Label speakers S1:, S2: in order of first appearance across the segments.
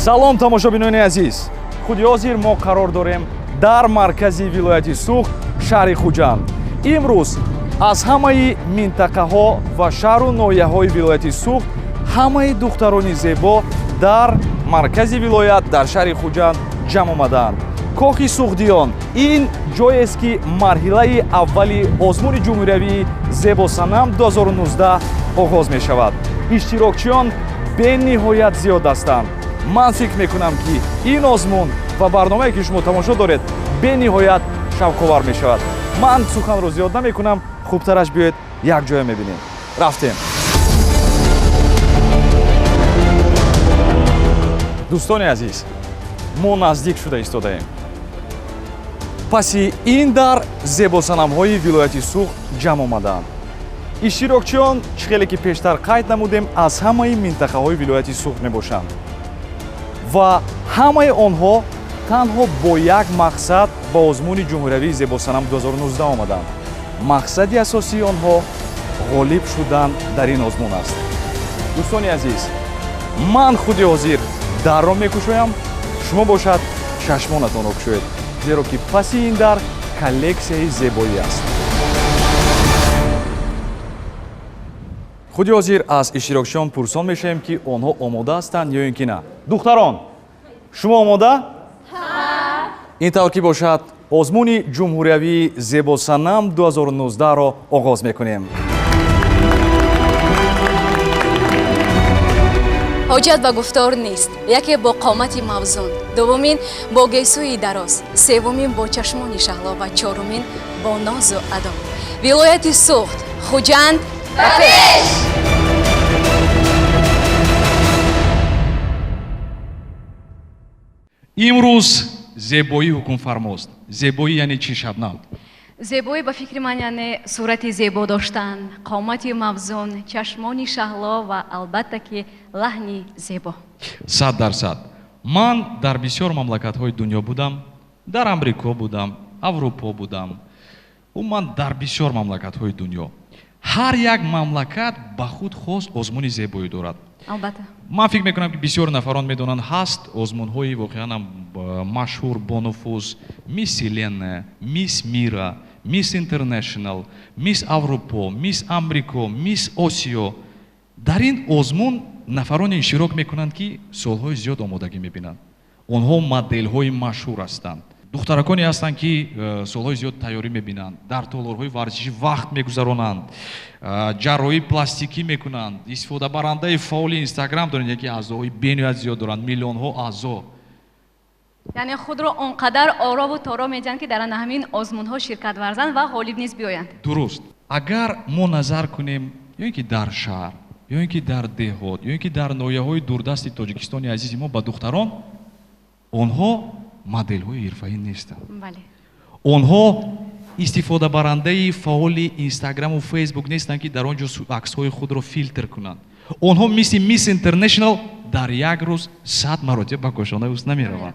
S1: салом тамошобинони азиз, худи ҳозир мо қарор дорем дар маркази вилояти Суғд, шаҳри Хуҷанд. имрӯз аз ҳамаи минтақаҳо ва шаҳру ноҳияҳои вилояти Суғд ҳамаи духтарони зебо дар маркази вилоят дар шаҳри Хуҷанд ҷамъ омадаанд. Кохи суғдиён ин ҷоест ки марҳилаи аввали озмуни ҷумҳуриявии зебосанам 2019 оғоз мешавад. иштирокчиён бениҳоят зиёд ҳастанд. ман фикр мекунам ки ин озмун ва барномае ки шумо тамошо доред бениҳоят шавқовар мешавад. ман суханро зиёд намекунам, хубтараш биёед якҷоя мебинем. рафтем. дӯстони азиз, мо наздик шуда истодаем. паси ин дар зебосанамҳои вилояти Суғд ҷамъ омадаанд. иштирокчиён чӣ хеле ки пештар қайд намудем аз ҳамаи минтақаҳои вилояти Суғд мебошанд ва ҳамаи онҳо танҳо бо як мақсад ба озмуни ҷумҳуриявии зебосанам 2019 омаданд. мақсади асосии онҳо ғолиб шудан дар ин озмун аст. дӯстони азиз, ман худи ҳозир дарро мекушоям, шумо бошад чашмонатонро кушоед, зеро ки паси ин дар коллексияи зебоӣ аст. худи ҳозир аз иштирокчиён пурсон мешавем ки онҳо омода ҳастанд ё ин ки на. духтарон, шумо омода? ин тавр ки бошад, озмуни ҷумҳуриявии зебосанам 2019-ро оғоз мекунем.
S2: ҳоҷат ба гуфтор нест. яке бо қомати мавзун, дуввумин бо гесӯи дароз, севумин бо чашмони шаҳло ва чорумин бо нозу адо. вилояти Суғд, Хуҷанд ба пеш!
S3: имрӯз зебоӣ ҳукмфармост. зебоӣ яъне чӣ, Шабнам?
S2: зебоӣ ба фикри ман яъне сурати зебо доштан, қомати мавзун, чашмони шаҳло ва албатта ки лаҳни зебо.
S3: 100%. ман дар бисёр мамлакатҳои дунё будам. дар амрико будам, аврупо будам, умуман дар бисёр мамлакатҳои дунё. ҳар як мамлакат ба худ хос озмуни зебоӣ дорад.
S2: албатта
S3: ман фикр мекунам ки бисёр нафарон медонанд ҳаст озмунҳои воқеан машҳур бонуфуз, мисс Селена, мисс Мира, мисс Интернешнл, мисс Аврупо, мисс Амрико, мисс Осиё. дар ин озмун нафароне иштирок мекунанд ки солҳои зиёд омодагӣ мебинанд. онҳо моделҳои машҳур ҳастанд. духтараконе ҳастанд ки солҳои зиёд тайёрӣ мебинанд, дар толорҳои варзишӣ вақт мегузаронанд, ҷарроҳии пластикӣ мекунанд, истифодабарандаи фаъоли Инстаграм доранд, яке аъзоҳои бениҳоят зиёд доранд, миллионҳо аъзо.
S2: яъне худро он қадар орову торо медиҳанд ки дар ҳамин озмунҳо ширкат варзанд ва ғолиб низ биёянд.
S3: дуруст. агар мо назар кунем ё ин ки дар шаҳр, ё ин ки дар деҳот, ё ин ки дар ноҳияҳои дурдасти тоҷикистони азизи мо ба духтарон, онҳо моделҳои ҳирфаӣ нестанд.
S2: бале.
S3: онҳо истифодабарандаи фаъоли Инстаграму Фейсбук нестанд ки дар он ҷо аксҳои худро филтр кунанд. онҳо мисли мисс Интернешнл дар як рӯз 100 маротиба ба кошонаи уст намераванд.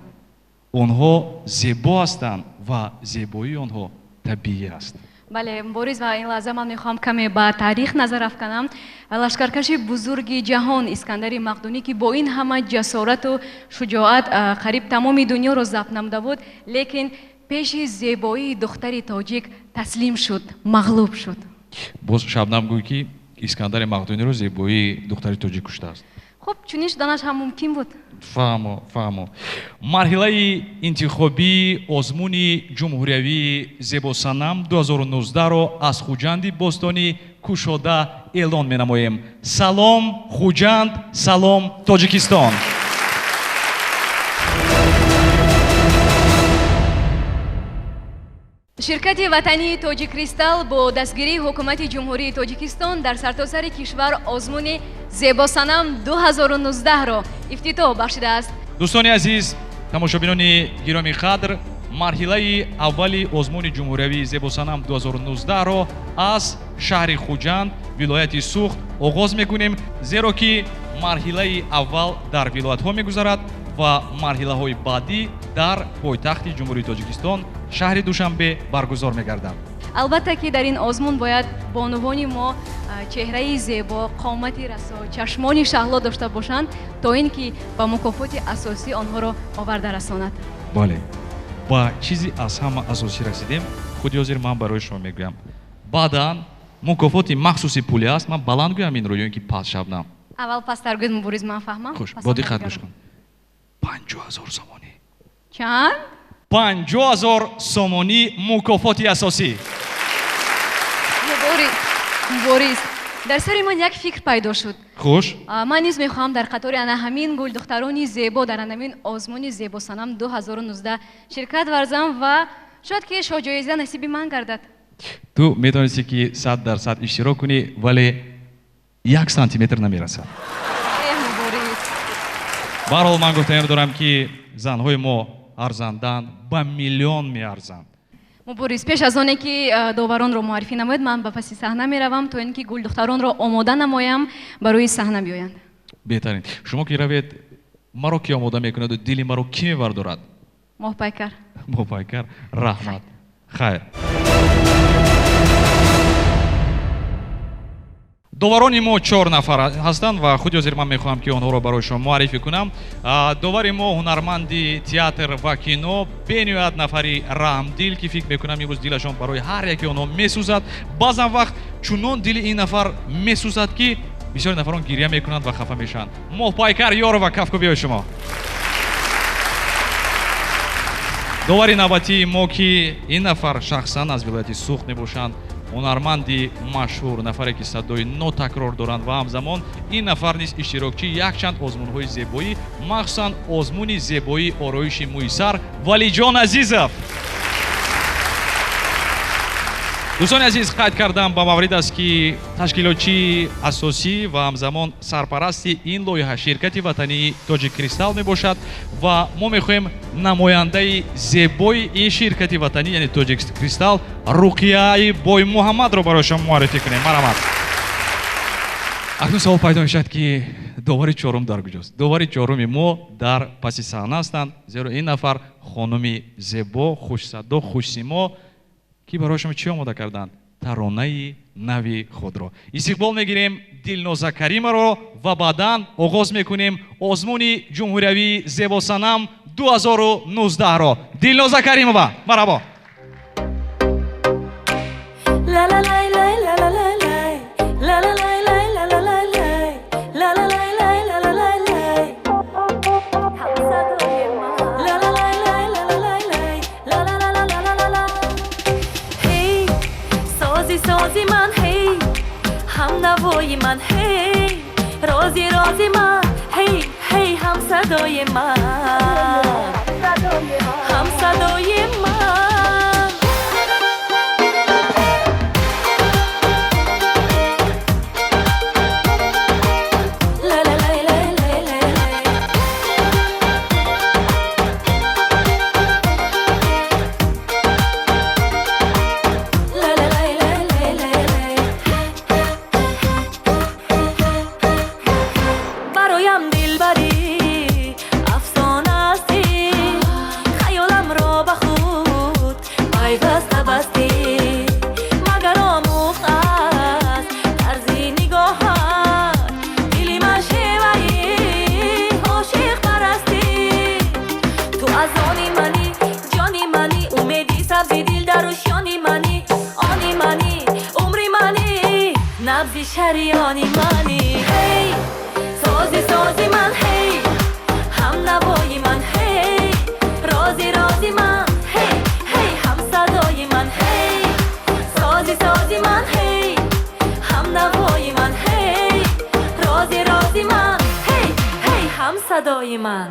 S3: онҳо зебо ҳастанд ва зебоии онҳо табиӣ аст.
S2: бале, борис ва ин лаҳза ман мехоҳам каме ба таърих назар афканам. лашкаркаши бузурги ҷаҳон Искандари Мақдунӣ ки бо ин ҳама ҷасорату шуҷоат қариб тамоми дунёро забт намуда буд, лекин пеши зебоии духтари тоҷик таслим шуд, мағлуб шуд.
S3: боз Шабнам гӯй ки Искандари Мақдуниро зебоии духтари тоҷик куштааст.
S2: хуб, чунин шуданаш ҳам мумкин буд.
S3: фаҳмо. марҳилаи интихобии озмуни ҷумҳуриявии зебосанам 2019-ро аз Хуҷанди Бостонӣ кушода эълон менамоем. салом Хуҷанд, салом Тоҷикистон.
S2: ширкати ватании Тоҷикристал бо дастгирии ҳукумати ҷумҳурии Тоҷикистон дар сартосари кишвар озмуни зебосанам 2019-ро ифтитоҳ бахшидааст.
S3: дӯстони азиз, тамошобинони гироми қадр, марҳилаи аввали озмуни ҷумҳуриявии зебосанам 2019-ро аз шаҳри Хуҷанд, вилояти Суғд оғоз мекунем, зеро ки марҳилаи аввал дар вилоятҳо мегузарад ва марҳилаҳои баъдӣ дар пойтахти ҷумҳурии Тоҷикистон, шаҳри Душанбе баргузор мегарданд.
S2: албатта ки дар ин озмун бояд бонувони мо чеҳраи зебо, қомати расо, чашмони шаҳло дошта бошанд, то ин ки ба мукофоти асосӣ онҳоро оварда расонад.
S3: бале, ба чизи аз ҳама асосӣ расидем. худи ҳозир ман барои шумо мегӯям, баъдан мукофоти махсуси пулӣ аст. ман баланд гӯям инро ё ин ки паст шабнам?
S2: аввал пасттар гӯед мубориз, ман фаҳмам.
S3: хуш, бо диққат гӯш кун. 50,000 сомонӣ.
S2: Чанд?
S3: 50,000 сомонӣ мукофоти асосӣ.
S2: мубориз, дар сари ман як фикр пайдо шуд.
S3: хуш,
S2: ман низ мехоҳам дар қатори ана ҳамин гулдухтарони зебо дар анамин озмуни зебосанам 2019 ширкат варзам ва шояд ки шоҳҷоиза насиби ман гардад.
S3: ту метавонисти ки 100% иштирок кунӣ, вале 1 сантиметр намерасад.
S2: Мубориз.
S3: ба ҳар ҳол ман гуфтаем дорам ки занҳои мо арзанданд, ба миллион меарзанд.
S2: мубориз, пеш аз оне ки доваронро муаррифӣ намоед, ман ба паси саҳна меравам то ин ки гулдухтаронро омода намоям барои саҳна биёянд.
S3: беҳтарин. шумо ки равед, маро ки омода мекунаду дили маро ки мевардорад?
S2: моҳпайкар.
S3: моҳпайкар. раҳмат. хайр. доварони мо 4 нафар ҳастанд ва худи ҳозир ман мехоҳам ки онҳоро барои шумо муаррифӣ кунам. довари мо ҳунарманди театр ва кино бениҳоят нафари раҳмдил ки фикр мекунам имрӯз дилашон барои ҳар яки онҳо месӯзад. баъзан вақт чунон дили ин нафар месӯзад ки бисёри нафарон гирья мекунанд ва хафа мешаванд. моҳпайкар Ёрова Кафко, биёй шумо. довари навбатии мо ки ин нафар шахсан аз вилояти Суғд мебошанд, ҳунарманди машҳур, нафаре ки садои нотакрор доранд ва ҳамзамон ин нафар низ иштирокчи якчанд озмунҳои зебоӣ, махсусан озмуни зебоии ороиши мӯи сар, Валиҷон Азизов. дӯстони азиз, қайд кардам ба маврид аст ки ташкилотчии асосӣ ва ҳамзамон сарпарасти ин лоиҳа ширкати ватании Тоҷик Кристалл мебошад ва мо мехоҳем намояндаи зебои ин ширкати ватанӣ, яъне Тоҷик Кристалл, Руқияи Бой Муҳаммадро барои шумо муаррифӣ кунем. марамат. акнун савол пайдо мешавад ки довари чорум дар куҷост? довари чоруми мо дар паси саҳна ҳастанд, зеро ин нафар хонуми зебо, хушсадо, хушсимо ки барои шумо чӣ омода карданд? таронаи нави худро. истиқбол мегирем Дилноза Каримаро ва баъдан оғоз мекунем озмуни ҷумҳуриявии зебосанам 2019-ро. Дилноза Каримова, марҳабо.
S4: سازی من هی هم نوای من هی رازی رازی من هی هی هم صدای من هم صدای من لا لا لا لا لا لا شریانی منی هی سازی سازی من هی هم نوای من هی رازی رازی من هی هی هم صدای من هی سازی سازی من هی هم نوای من هی رازی رازی من هی هی هم صدای من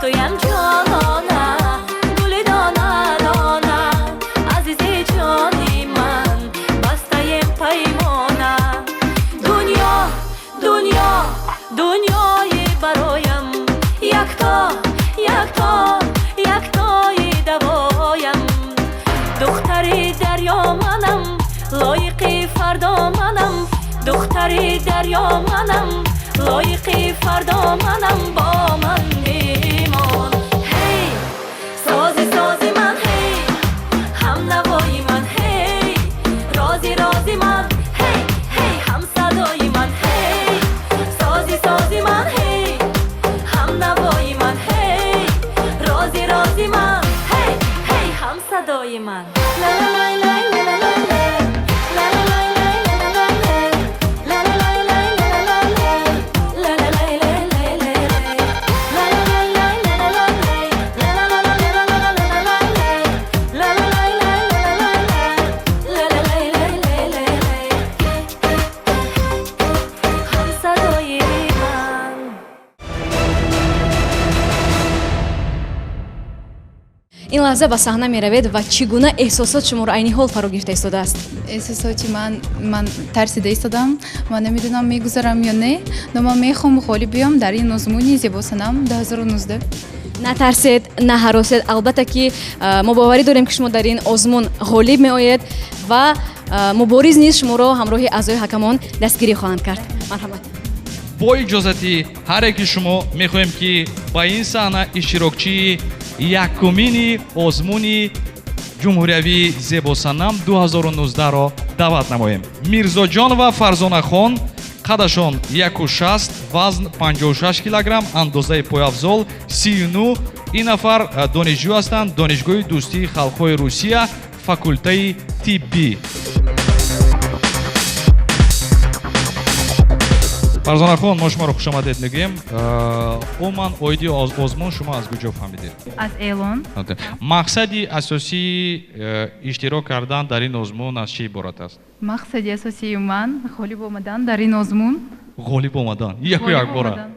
S4: تو یم جانانه گل دانه دنیای برایم یکتای دوایم دختری دریا منم لایق فردا منم دختری دریا منم لایق فردا منم با من میمان هی سازی من هی هم نوای من هی رازی من هی هم صدای من هی سازی من هی هم نوای من هی رازی من هی هم صدای من لا لا لا لا لا لا
S2: ин лаҳза ба саҳна меравед ва чӣ гуна эҳсосот шуморо айни ҳол фаро гирифта истодааст?
S5: эҳсосоти ман тарсида истодам ва намедонам мегузарам ё не, но ман мехоҳам ғолиб биём дар ин озмуни зебосанам 2019.
S2: Натарсед, наҳаросед, албатта ки мо боварӣ дорем ки шумо дар ин озмун ғолиб меоед ва мубориз низ шуморо ҳамроҳи аъзои ҳакамон дастгирӣ хоҳанд кард. Марҳамат.
S3: бо иҷозати ҳар яки шумо мехоҳем ки ба ин саҳна иштирокчии якумини озмуни ҷумҳуриявии зебосанам 2019-ро даъват намоем. Мирзоҷон ва Фарзонахон қадашон 160, вазн 56 килограмм, андозаи пойафзол 39. ин нафар донишҷӯ ҳастанд, донишгоҳи дӯстии халқҳои Русия, факултаи тиббӣ. Фарзонахон, мо шуморо хушомадед мегӯем. умуман оиди озмун шумо аз куҷо фаҳмидед?
S5: Аз эълон.
S3: мақсади асосии иштирок кардан дар ин озмун аз чӣ иборат аст?
S5: мақсади асосии ман ғолиб омадан дар ин озмун.
S3: ғолиб омадан яку якбора.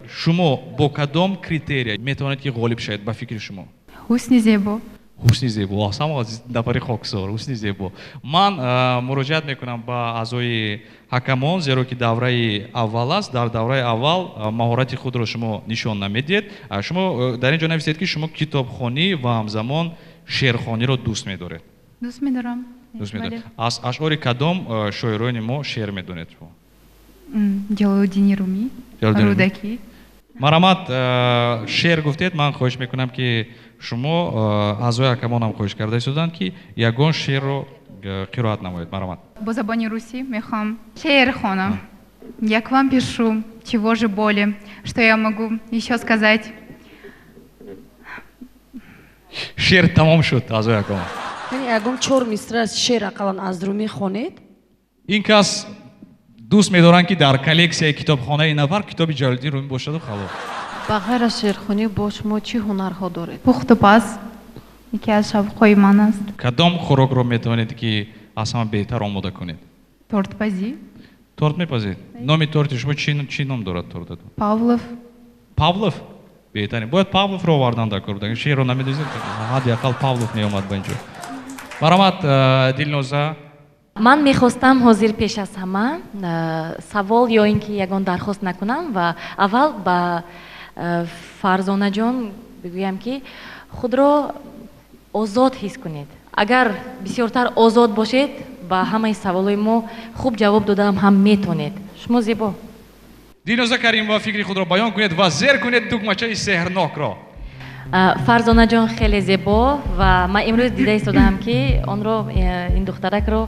S3: шумо бо кадом критерия метавонед ки ғолиб шавед ба фикри шумо?
S5: ҳусни зебо.
S3: ҳусни зебо. само нафари хоксор ҳусни зебо. ман муроҷиат мекунам ба аъзои ҳакамон, зеро ки давраи аввал аст. дар давраи аввал маҳорати худро шумо нишон намедиҳед. шумо дар ин ҷо нависед ки шумо китобхонӣ ва ҳамзамон шеърхониро дӯст медоред.
S5: дӯст медорам.
S3: аз ашъори кадом шоирони мо шеър медонед?
S5: ҷалолуддини Румӣ, рӯдакӣ.
S3: марҳамат, шеър гуфтед. ман хоҳиш мекунам ки шумо аъзои ҳакамонам хоҳиш карда истоданд ки ягон шеърро қироат намоед. марҳамат.
S5: По забони русӣ мехоҳам шеър хонам. Я к вам пишу, чего же боли, что я могу еще сказать?
S3: шеър тамом шуд. аъзои ҳакамон,
S6: ягон 4 мисра шеър ақаллан аз Румӣ хонед?
S3: ин кас дӯст медоранд ки дар коллексияи китобхонаи нафар китоби Ҷалолиддин Румӣ бошаду халос.
S7: ба ғайр аз шеърхонӣ бо шумо чӣ ҳунарҳо доред?
S5: Пухтупаз яке аз шавқҳои ман аст.
S3: кадом хӯрокро метавонед ки аз ҳама беҳтар омода кунед?
S5: Тортпазӣ.
S3: торт мепазед? номи торти шумо чӣ ном дорад тортатон?
S5: Павлов.
S3: Павлов? беҳтарин. бояд Павловро овардан дар кор буданд. шеърро намедонед? ҳадди ақал Павлов меомад ба ин ҷо. марҳамат, Дилноза.
S8: ман мехостам ҳозир пеш аз ҳама савол ё ин ки ягон дархост накунам ва аввал ба Фарзонаҷон бигӯям ки худро озод ҳис кунед. агар бисёртар озод бошед ба ҳамаи саволои мо хуб ҷавоб додам ҳам метонед. шумо зебо.
S3: Дилноза Каримова, фикри худро баён кунед ва зер кунед тугмачаи сеҳрнокро.
S8: Фарзонаҷон хеле зебо ва ман имрӯз дида истодам ки онро ин духтаракро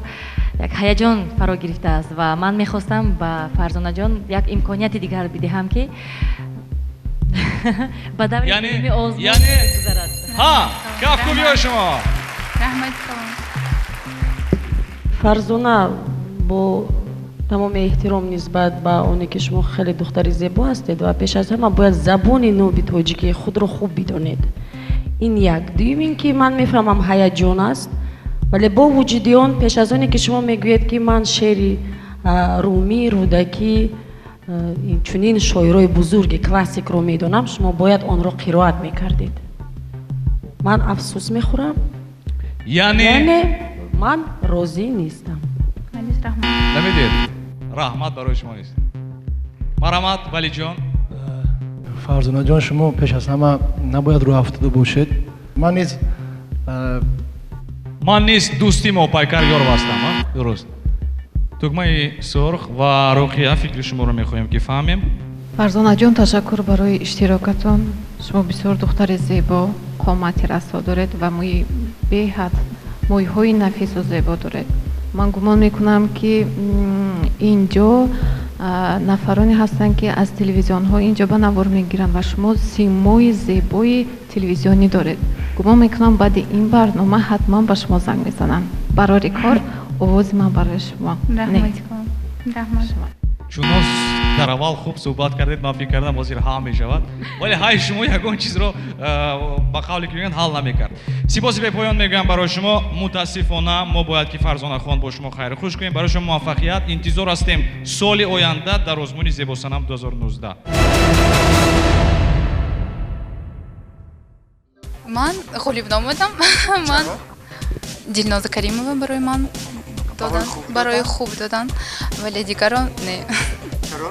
S8: як ҳаяҷон фаро гирифтааст ва ман мехостам ба Фарзонаҷон як имконияти дигар бидиҳам ки ба даври илми озмун гузарад.
S3: кафку биёй шумо.
S5: Раҳмат салом.
S6: Фарзона, бо тамоми эҳтиром нисбат ба оне ки шумо хеле духтари зебо ҳастед ва пеш аз ҳама бояд забони ноби тоҷикии худро хуб бидонед. ин як. дуюм ин ки ман мефаҳмам ҳаяҷон аст, вале бо вуҷуди он пеш аз оне ки шумо мегӯед ки ман шеъри Румӣ, рӯдакӣ, инчунин шоирои бузурги классикро медонам, шумо бояд онро қироат мекардед. ман афсӯс мехӯрам. яъне ман розӣ нестам.
S5: Алис раҳмат.
S3: намедед? раҳмат барои шумо нест. марҳамат валиҷон.
S9: фарзона ҷон, шумо пеш аз ҳама набояд рӯ афтода бошед.
S3: ман низ дӯсти мопайкар ёр ҳастам. дуруст. тугмаи сурх ва руқия фикри шуморо мехоҳем ки фаҳмем.
S7: фарзона ҷон, ташаккур барои иштирокатон. шумо бисёр духтари зебо, қомати расо доред ва мои беҳад моҳиҳои нафису зебо доред. ман гумон мекунам ки инҷо нафароне ҳастанд ки аз телевизионҳо инҷо ба навор мегиранд ва шумо симои зебои телевизионӣ доред. гумон мекунам баъди ин барнома ҳатман ба шумо занг мезанам. барори кор овози ман барои шумо.
S3: чунон дар аввал хуб суҳбат кардед, ман фикр кардам ҳозир ҳал мешавад, вале ҳай шумо ягон чизро ба қавле ки мегӯянд ҳал намекард. сипоси бепоён мегӯям барои шумо. мутаассифона мо бояд ки Фарзонахон бо шумо хайру хуш кунем. барои шумо муваффақият интизор ҳастем соли оянда дар озмуни зебосанам 2019.
S5: ман ғолибном будам. ман Дилноза Каримова барои ман додан, барои хуб додан, вале дигарон не.
S10: чаро?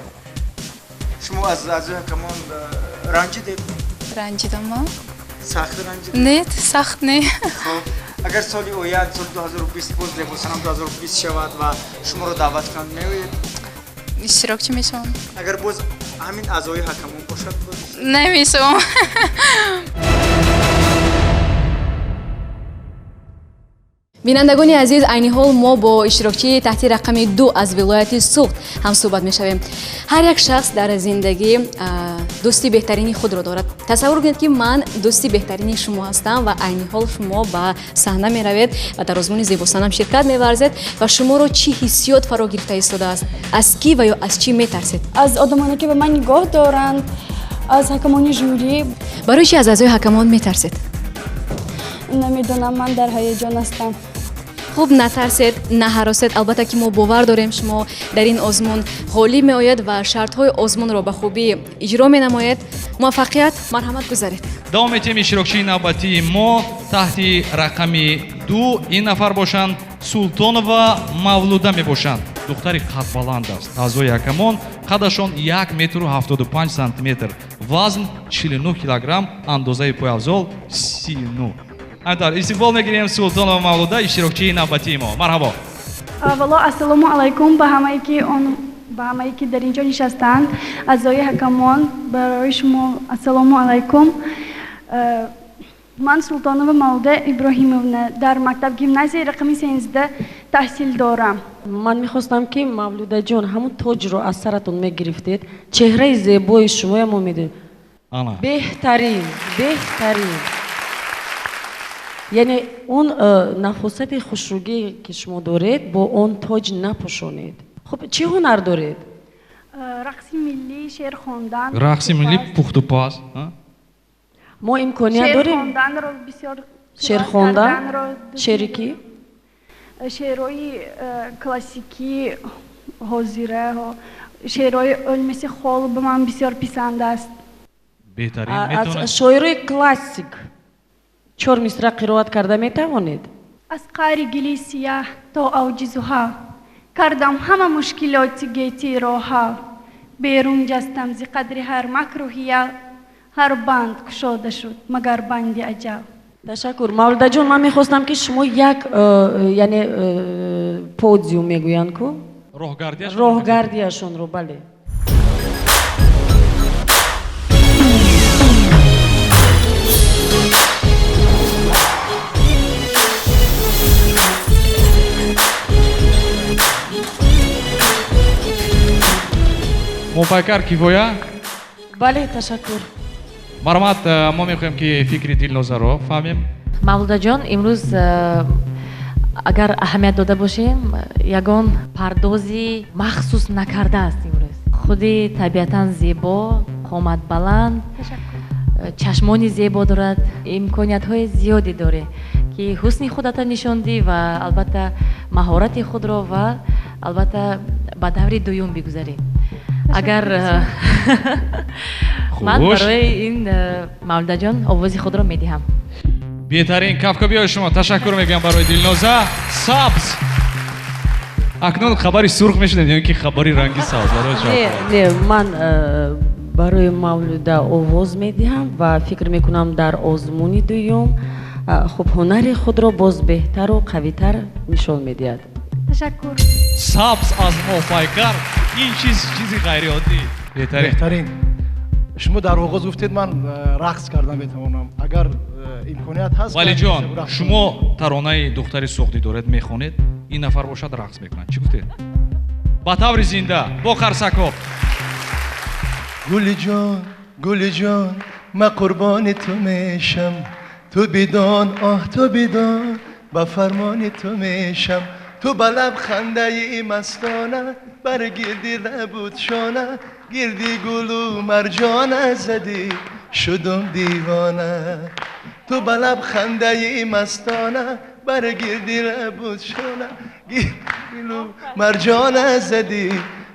S10: шумо аз ҳакамон ранҷидед?
S5: ранҷидам ман?
S10: сахт ранҷидед?
S5: Не, сахт не.
S10: хуб, агар соли оянд, соли 2020 боз зебосанам 2020 шавад ва шуморо даъват кунанд меоед?
S5: иштирокчӣ мешавам.
S10: агар боз ҳамин аъзои ҳакамон бошад боз?
S5: намешавам.
S2: бинандагони азиз, айни ҳол мо бо иштирокчии таҳти рақами 2 аз вилояти Суғд ҳамсӯҳбат мешавем. ҳар як шахс дар зиндагӣ дӯсти беҳтарини худро дорад. тасаввур кунед ки ман дӯсти беҳтарини шумо ҳастам ва айни ҳол шумо ба саҳна меравед ва дар озмуни зебосанам ширкат меварзед ва шуморо чӣ ҳиссиёт фаро гирифта истодааст? аз кӣ ва ё аз чӣ метарсед?
S11: аз одамоне ки ба ман нигоҳ доранд, аз ҳакамони жюри.
S2: барои чӣ аз аъзои ҳакамон метарсед?
S11: намедонам, ман дар ҳаяҷон ҳастам.
S2: хуб, натарсед, наҳаросед. албатта ки мо бовар дорем шумо дар ин озмун ғолиб меоед ва шартҳои озмунро ба хубӣ иҷро менамоед. муваффақият, марҳамат гузаред.
S3: давом метем. иштирокчии навбатии мо таҳти рақами 2 ин нафар бошанд. Султонова Мавлуда мебошанд. духтари қадбаланд аст. аъзои ҳакамон. қадашон 1 метру 75 сантиметр, вазн 49 килограмм, андозаи пойафзол 39. Антар, истиқбол мегирем Султонова Мавлуда, иштирокчии навбатии мо. марҳабо.
S11: аввало ассалому алайкум ба ҳамаи ки дар инҷо нишастанд. аъзои ҳакамон, барои шумо ассалому алайкум. ман Султонова Мавлуда Иброҳимовна дар мактаб гимназияи рақами 13 таҳсил дорам.
S6: ман мехостам ки Мавлудаҷон ҳамун тоҷро аз саратон мегирифтед. чеҳраи зебои шумоя мо медонем. беҳтарин. яъне он нафосати хушругие ки шумо доред бо он тоҷ напӯшонед. хуб, чӣ ҳунар доред?
S11: рақси миллӣ, шеър хондан.
S3: рақси миллӣ пухтупаз.
S6: мо имконият дорем шеър хондан. шеъри ки?
S11: шеърои классикӣ, ҳозираҳо, шеърои Олмиси Хол ба ман бисёр писанд аст.
S3: беҳтарин
S6: метавонед. аз шоирои классик 4 мисра қироат карда метавонед?
S11: аз қаъри гили сияҳ то авҷи зуҳал кардам ҳама мушкилоти гети роҳал. берун ҷастам зи қадри ҳар макру ҳиял. ҳар банд кушода шуд магар банди аҷал.
S6: ташаккур. Мавлудаҷон, ман мехостам ки шумо як яъне подиум мегӯянд ку? роҳгардияшонро. бале.
S3: мупайкар кифоя?
S6: бале, ташаккур.
S3: марҳамат, мо мехоҳем ки фикри Дилнозаро фаҳмем.
S8: Мавлудаҷон, имрӯз агар аҳамият дода бошем, ягон пардози махсус накардааст. имрӯз худи табиатан зебо, қоматбаланд, чашмони зебо дорад, имкониятҳои зиёде дорӣ ки ҳусни худата нишондӣ ва албатта маҳорати худро ва албатта ба даври дуюм бигузарӣ. агар ман барои ин Мавлудаҷон овози худро медиҳам.
S3: беҳтарин кафкобиҳои шумо. ташаккур мегӯям барои Дилноза. сабз акнун хабари сурх мешунем ё ки хабари ранги сабз
S6: не ман барои мавлуда овоз медиҳам ва фикр мекунам дар озмуни дуюм хуб ҳунари худро боз беҳтару қавитар нишон медиҳад.
S11: ташаккур.
S3: сабз аз мофайкар ин чизи ғайриоддӣ
S9: беҳтарин. шумо дар оғоз гуфтед ман рақс карда метавонам. агар имконият ҳаст
S3: валиҷон шумо таронаи духтари суғдӣ доред мехонед ин нафар бошад рақс мекунад чӣ гуфтед ба таври зинда бо қарсакҳо
S12: گلی جان من قربان تو میشم تو بدان تو بدان با فرمان تو میشم تو با لبخنده ای مستانه برگردی لبود شانه گردی گل و مرجانه زدی شدم دیوانه تو با لبخنده ای مستانه برگردی لبود شانه گردی گل و مرجانه زدی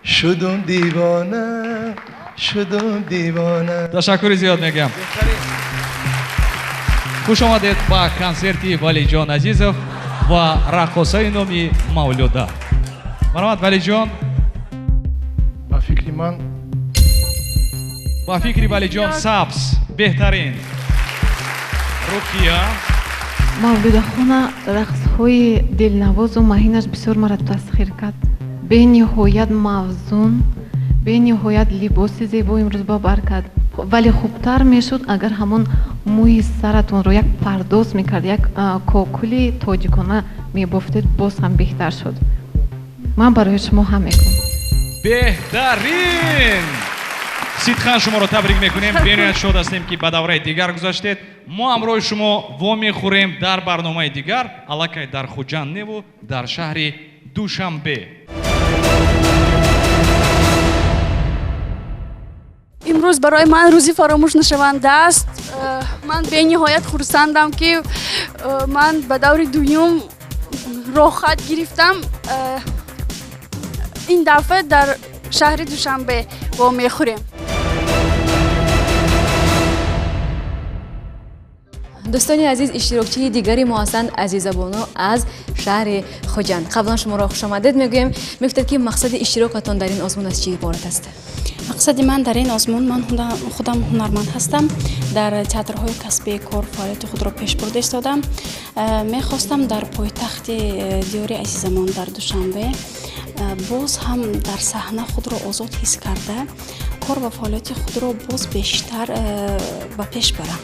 S12: شدم دیوانه شدم دیوانه.
S3: ташаккури зиёд мегӯям. хуш омадед ба консерти валиҷон азизов ва раққосаи номи мавлуда. марҳамат валиҷон. ба фикри валиҷон сабз беҳтарин. рукия
S7: мавлудахона рақсҳои дилнавозу маҳинаш бисёр маро тасхир кард. бениҳоят мавзун, бениҳоят либоси зебо имрӯз ба бар кард. вале хубтар мешуд агар ҳамон мӯи саратонро як пардоз мекард, як кокули тоҷикона мебофтед, боз ҳам беҳтар шуд. ман барои шумо ҳам мекунам.
S3: беҳтарин. сидхан шуморо табрик мекунем. бениҳоят шод ҳастем ки ба давраи дигар гузаштед. мо ҳамроҳи шумо вомехӯрем дар барномаи дигар аллакай дар хуҷандневу дар шаҳри душанбе.
S11: имрӯз барои ман рӯзи фаромӯшнашаванда аст. ман бениҳоят хурсандам ки ман ба даври дуюм роҳхат гирифтам. ин дафъа дар шаҳри душанбе вомехӯрем.
S2: дӯстони азиз, иштирокчии дигари мо ҳастанд азизабоно аз шаҳри хуҷанд. қаблан шуморо хушомадед мегӯем. мегуфтед ки мақсади иштирокатон дар ин озмун аз чӣ иборат аст?
S5: мақсади ман дар ин озмун, ман худам ҳунарманд ҳастам. дар театрҳои касбии кор фаъолияти худро пеш бурда истодам. мехостам дар пойтахти диёри азизамон дар душанбе боз ҳам дар саҳна худро озод ҳис карда кор ва фаъолияти худро боз бештар ба пеш барам.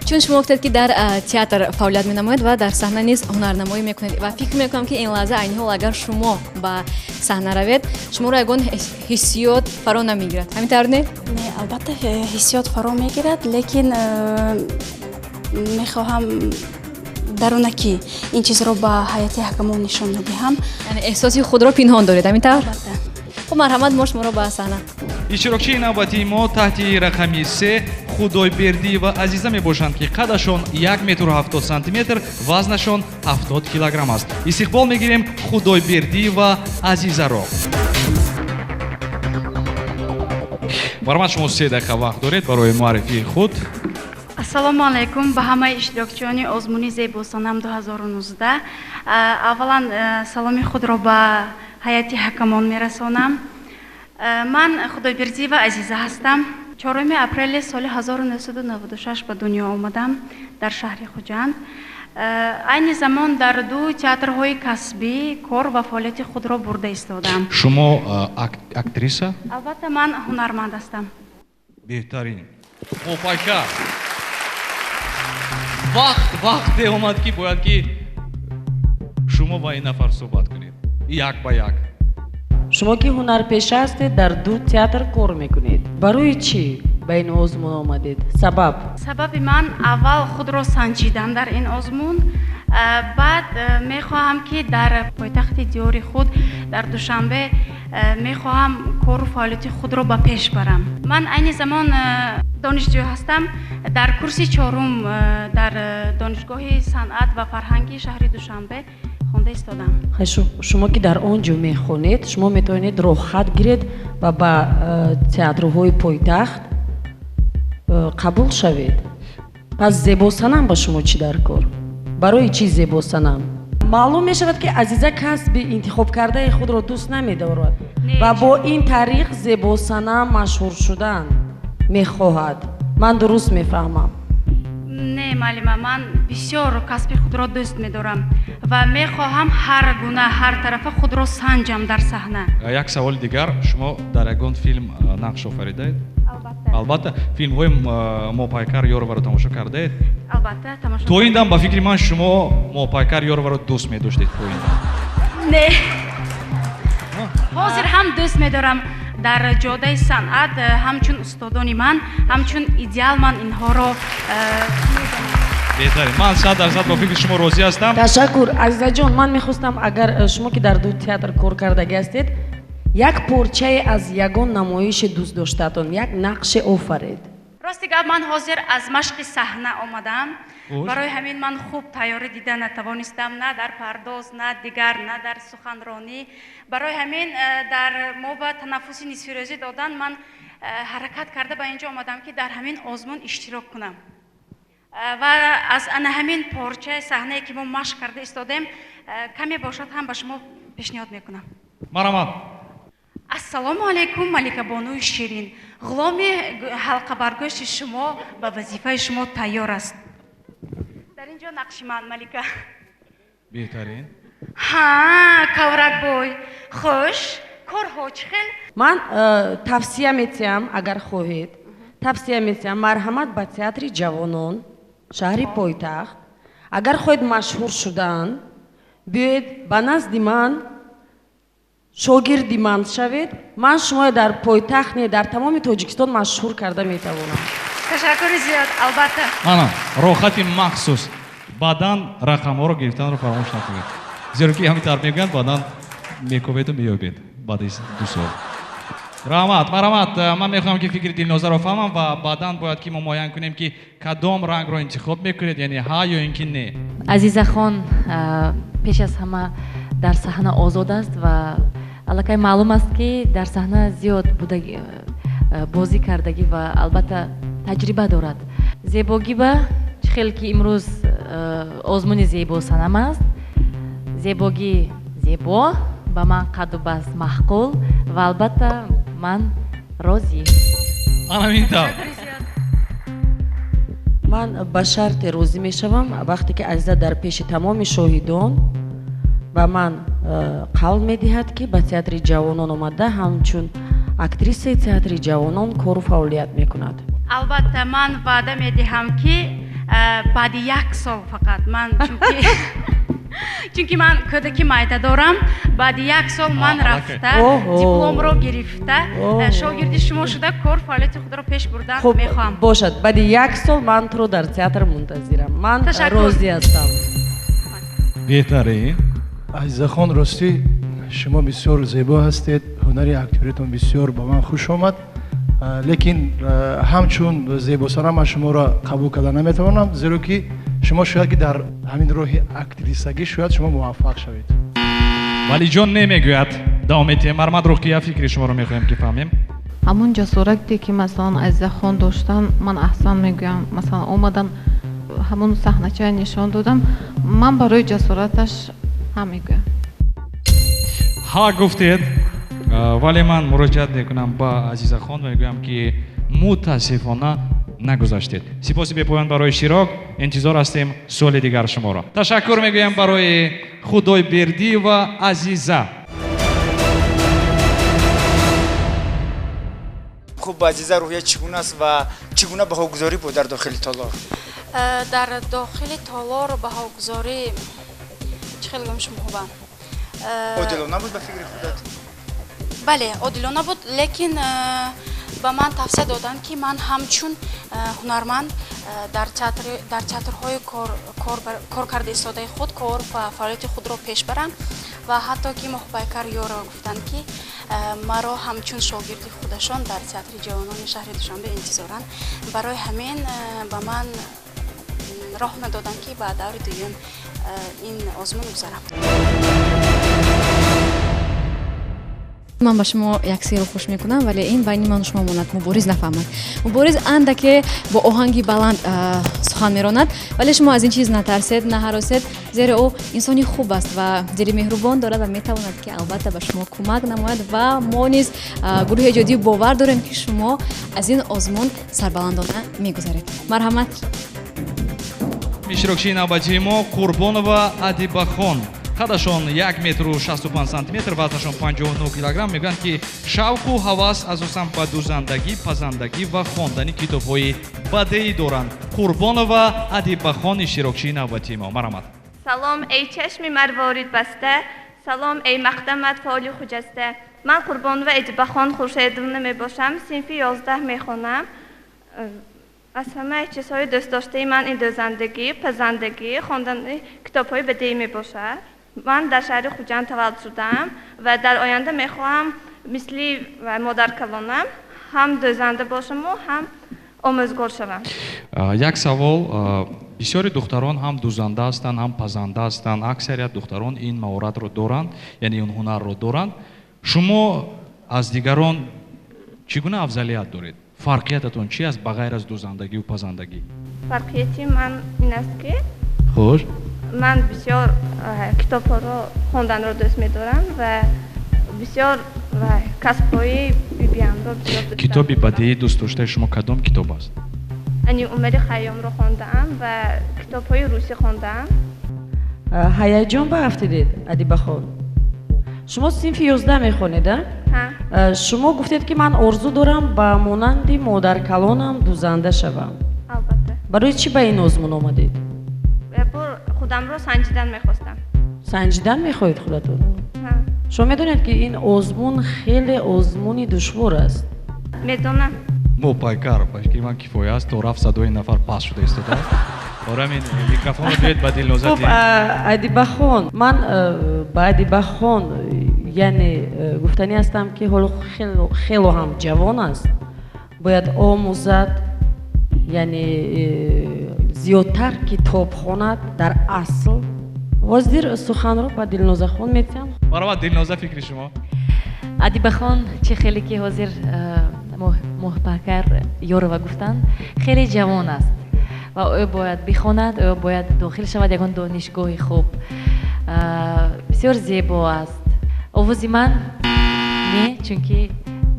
S2: чун шумо гуфтед ки дар театр фаъолият менамоед ва дар саҳна низ ҳунарнамоӣ мекунед ва фикр мекунам ки ин лаҳза айни ҳол агар шумо ба саҳна равед шуморо ягон ҳиссиёт фаро намегирад. ҳамин тавр не?
S5: Не, албатта ҳиссиёт фаро мегирад, лекин мехоҳам дарунакӣ ин чизро ба ҳайати ҳакамон нишон надиҳам.
S2: яъне эҳсоси худро пинҳон доред, ҳамин тавр? хуб, марҳамат, мо шуморо ба саҳна.
S3: иштирокчии навбатии мо таҳти рақами 3 худойбердӣ ва азиза мебошанд ки қадашон 1 метр 70 сантиметр, вазнашон 70 килограмм аст. истиқбол мегирем худойбердӣ ва азизаро. марҳамат, шумо 3 дақиқа вақт доред барои муаррифии худ.
S11: ассалому алайкум ба ҳамаи иштирокчиёни озмуни зебосанам 2019. аввалан саломи худро ба ҳайати ҳакамон мерасонам. ман худойбердиева азиза ҳастам. 4 апрели соли 1996 ба дунё омадам дар шаҳри хуҷанд. айни замон дар 2 театрҳои касбӣ кор ва фаъолияти худро бурда истодам.
S3: шумо актриса?
S11: албатта ман ҳунарманд ҳастам.
S3: беҳтарин. мофайка. вақте омад ки бояд ки шумо ба ин нафар суҳбат кунед як ба як.
S6: шумо ки ҳунарпеша ҳастед, дар 2 театр кор мекунед. барои чӣ ба ин озмун омадед?
S11: сабаби ман аввал худро санҷидан дар ин озмун, баъд мехоҳам ки дар пойтахти диёри худ дар душанбе мехоҳам кору фаъолияти худро ба пеш барам. ман айни замон донишҷӯ ҳастам. дар курси 4 дар донишгоҳи санъат ва фарҳанги шаҳри душанбе хонда истодам.
S6: шумо ки дар он ҷо мехонед, шумо метавонед роҳхат гиред ва ба театрҳои пойтахт қабул шавед. пас зебосанам ба шумо чӣ дар кор? барои чӣ зебосанам? маълум мешавад ки азиза касби интихоб кардаи худро дӯст намедорад ва бо ин тариқ зебосана машҳур шудан мехоҳад. Ман дуруст мефаҳмам?
S11: не маълима, ман бисёр касби худро дӯст медорам ва мехоҳам ҳар гуна ҳар тарафа худро санҷам дар саҳна.
S3: Як саволи дигар, шумо дар ягон филм нақш офаридаед? албатта. Филмҳои Мопайкар ёроваро тамошо кардаед?
S11: албатта тамошо.
S3: То ин дам ба фикри ман шумо Мопайкар ёроваро дӯст медоштед то ин дам?
S11: не ҳозир ҳам дӯст медорам. дар ҷодаи санъат ҳамчун устодони ман ҳамчун идеал ман инҳоро
S3: беҳтарин. Ман 100% бо фикри шумо розӣ ҳастам.
S6: Ташаккур азизаҷон, ман мехостам агар шумо ки дар ду театр кор кардаги ҳастед, як порчае аз ягон намоиши дӯст доштаатон як нақше офаред.
S11: рости гап ман ҳозир аз машқи саҳна омадам. барои ҳамин ман хуб тайёрӣ дида натавонистам, на дар пардоз, на дигар, на дар суханронӣ. барои ҳамин дар мо ба танаффуси нисфирӯзӣ додан ман ҳаракат карда ба инҷо омадам ки дар ҳамин озмун иштирок кунам ва аз ана ҳамин порчаи саҳнае ки мо машқ карда истодем каме бошад ҳам ба шумо пешниҳод мекунам.
S3: Марамат.
S11: ассалому алайкум Малика Бонуи Ширин. ғуломи ҳалқабаргӯшти шумо ба вазифаи шумо тайёр аст. дар инҷо нақши ман Малика.
S3: беҳтарин.
S11: кавракбой хуш, корҳо чӣ хел?
S6: Ман тавсия метиҳам, агар хоҳед тавсия метиҳам марҳамат ба театри ҷавонон шаҳри пойтахт. агар хоҳед машҳур шудан биёед ба назди ман шогирди ман шавед. ман шуморо дар пойтахт не дар тамоми тоҷикистон машҳур карда метавонам.
S11: ташаккури зиёд. албатта
S3: ана рохати махсус баъдан рақамҳоро гирифтанро фаромӯш накунед, зеро ки ҳамин тарб мегӯянд баъдан мекобеду меёбед баъди 2 сол. марамат, ман мехоҳам ки фикри Дилнозаро фаҳмам ва баъдан бояд ки мо муайян кунем ки кадом рангро интихоб мекунед, яъне ҳа ё ин ки не.
S8: Азизахон пеш аз ҳама дар саҳна озод аст ва аллакай маълум аст ки дар саҳна зиёд бозӣ кардагӣ ва албатта таҷриба дорад. Зебогӣ ба чӣ хел ки имрӯз озмуни зебосанам аст. Зебогӣ зебо, ба ман қадду бас маҳқул ва албатта ман розӣ.
S6: ман ба шарте розӣ мешавам вақте ки азиза дар пеши тамоми шоҳидон ба ман қавл медиҳад ки ба театри ҷавонон омада ҳамчун актрисаи театри ҷавонон кору фаъолият мекунад.
S11: албатта ман ваъда медиҳам ки баъди 1 сол фақат ман чунки ман кӯдаки майда дорам, баъди 1 сол ман рафта дипломро гирифта шогирди шумо шуда кор фаъолияти худро пеш бурдан мехоҳам.
S6: бошад, баъди 1 сол ман туро дар театр мунтазирам. ман розӣ ҳастам.
S3: беҳтарин.
S9: азизахон, ростӣ шумо бисёр зебо ҳастед, ҳунари актёритон бисёр ба ман хуш омад, лекин ҳамчун зебосана ман шуморо қабул карда наметавонам, зеро ки шумо шояд ки дар ҳамин роҳи актрисагӣ шояд шумо муваффақ шавед.
S3: валӣ ҷон намегӯяд. давом метиҳем. Мармад Рухия, фикри шуморо мехоҳем ки фаҳмем.
S7: ҳамун ҷасорате ки масалан азизахон доштан ман аҳсан мегӯям. масалан омадан ҳамун саҳначаи нишон додам, ман барои ҷасораташ ҳам мегӯям.
S3: ҳа гуфтед, вале ман муроҷиат мекунам ба Азизахон ва мегӯям ки мутаассифона нагузаштед. сипоси бепоён барои иштирок. интизор ҳастем соли дигар шуморо. ташаккур мегӯям барои Худойбердӣ ва Азиза.
S10: хуб, Азиза рӯҳия чӣ гуна аст ва чӣ гуна баҳогузорӣ буд дар дохили толор?
S5: дар дохили толор баҳогузорӣ чӣ хел гум шумоҳоба
S10: одилона буд ба фикри худат?
S5: бале, одилона буд, лекин ба ман тавсия доданд ки ман ҳамчун ҳунарманд дар театрҳои кор карда истодаи худ кор ва фаъолияти худро пеш барам ва ҳатто ки Мопайкар ёро гуфтанд ки маро ҳамчун шогирди худашон дар театри ҷавонони шаҳри Душанбе интизоранд. барои ҳамин ба ман роҳ надоданд ки ба даври дуюм ин озмун гузарам.
S2: ман ба шумо як сирро хуш мекунам, вале ин байни ману шумо монад. Мубориз нафаҳмад. Мубориз андаке бо оҳанги баланд сухан меронад, вале шумо аз ин чиз натарсед, наҳаросед, зеро ӯ инсони хуб аст ва дили меҳрубон дорад ва метавонад ки албатта ба шумо кӯмак намояд ва мо низ гурӯҳи эҷодӣ бовар дорем ки шумо аз ин озмун сарбаландона мегузаред. Марҳамат.
S3: иштирокчии навбатии мо Қурбонова Адибахон. Қадашон 1 метру 65 сантиметр, вазнашон 59 килограмм. Мегӯянд ки шавқу ҳавас асосан ба дузандагӣ, пазандагӣ ва хондани китобҳои бадеӣ доранд. Қурбонова Адибахон иштирокчии навбатии мо. Марҳамат.
S13: салом эй чашми марворид баста, салом эй мақдамат фоли хуҷаста. ман Қурбонова Адибахон Хуршедовна мебошам, синфи 11 мехонам. аз ҳамаи чизҳои дӯстдоштаи ман ин дӯзандагӣ, пазандагӣ, хондани китобҳои бадеӣ мебошад. ман дар шаҳри Хуҷанд таваллуд шудам ва дар оянда мехоҳам мисли модар калонам ҳам дӯзанда бошаму ҳам омӯзгор шавам.
S3: Як савол, бисёри духтарон ҳам дӯзанда ҳастанд, ҳам пазанда ҳастанд. Аксарият духтарон ин маҳоратро доранд, яъне ин ҳунарро доранд. шумо аз дигарон чӣ гуна афзалият доред? Фарқиятатон чи аст ба ғайр аз дӯзандагию пазандагӣ?
S13: фарқияти ман ин аст ки
S3: хуш
S13: ман бисёр китобҳоро хонданро дӯст медорам ва бисёр касбҳои бибиямро бисёр дӯст.
S3: китоби бадеӣ дӯст доштаи шумо кадом китоб аст?
S13: ани Умари Хайёмро хондаам ва китобҳои русӣ хондаам.
S6: ҳаяҷон баафтидед Адибахон. шумо синфи 11 мехонед, а? шумо гуфтед ки ман орзу дорам ба монанди модаркалонам дӯзанда шавам.
S13: албатта.
S6: барои чӣ ба ин озмун омадед?
S13: бор худамро санҷидан мехостам.
S6: санҷидан мехоҳед худатон? шумо медонед ки ин озмун хеле озмуни душвор аст.
S13: медонам.
S3: мо пайкар башки ман кифоя аст то рафт садои нафар пас шуда истодааст. Орамин микрофонро биёед ба Дилнозати.
S6: Хуб, Адибахон, ман ба Адибахон яъне гуфтанӣ ҳастам ки ҳоло хело ҳам ҷавон аст. бояд омӯзад, яъне зиёдтар китоб хонад дар асл. ҳозир суханро ба Дилнозахон метиҳам.
S3: Баробар Дилноза фикри шумо?
S8: Адибахон чӣ хеле ки ҳозир моҳпакар ёрова гуфтанд, хеле ҷавон аст ва ӯ бояд бихонад, ӯ бояд дохил шавад ягон донишгоҳи хуб. бисёр зебо аст. овози ман не, чунки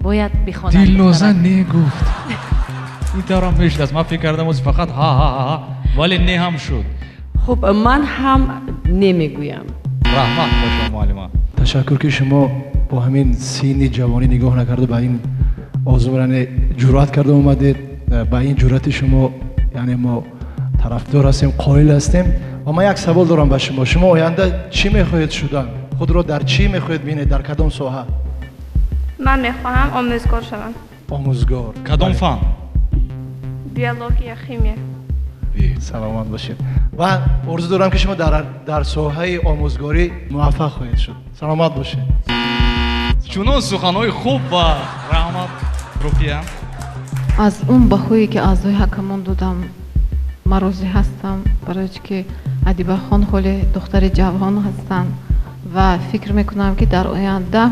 S8: бояд бихонад.
S3: Дилноза не гуфт. ин таврам мешудаст. ман фикр кардам ози фақат ҳа, вале не ҳам шуд.
S6: хуб, ман ҳам немегӯям.
S3: раҳмат ба шумо муаллима.
S9: ташаккур ки шумо бо ҳамин синни ҷавонӣ нигоҳ накарда ба ин озмунане ҷуръат карда омадед. ба ин ҷуръати шумо яъне мо тарафдор ҳастем, қоил ҳастем. ва ман як савол дорам ба шумо. шумо оянда чӣ мехоҳед шудан? худро дар чӣ мехоҳед бинед? дар кадом соҳа?
S13: ман мехоҳам омӯзгор шавам.
S9: омӯзгор.
S3: кадом фан?
S13: биология, химия.
S9: саломат бошед. ва орзу дорам ки шумо дар соҳаи омӯзгорӣ муваффақ хоҳед шуд. саломат бошед.
S3: чунон суханҳои хуб ва раҳмат. рукия
S7: аз он баҳое ки аъзои ҳакамон додам ман розӣ ҳастам, барои ки Адибахон ҳоле духтари ҷавон ҳастанд ва фикр мекунам ки дар оянда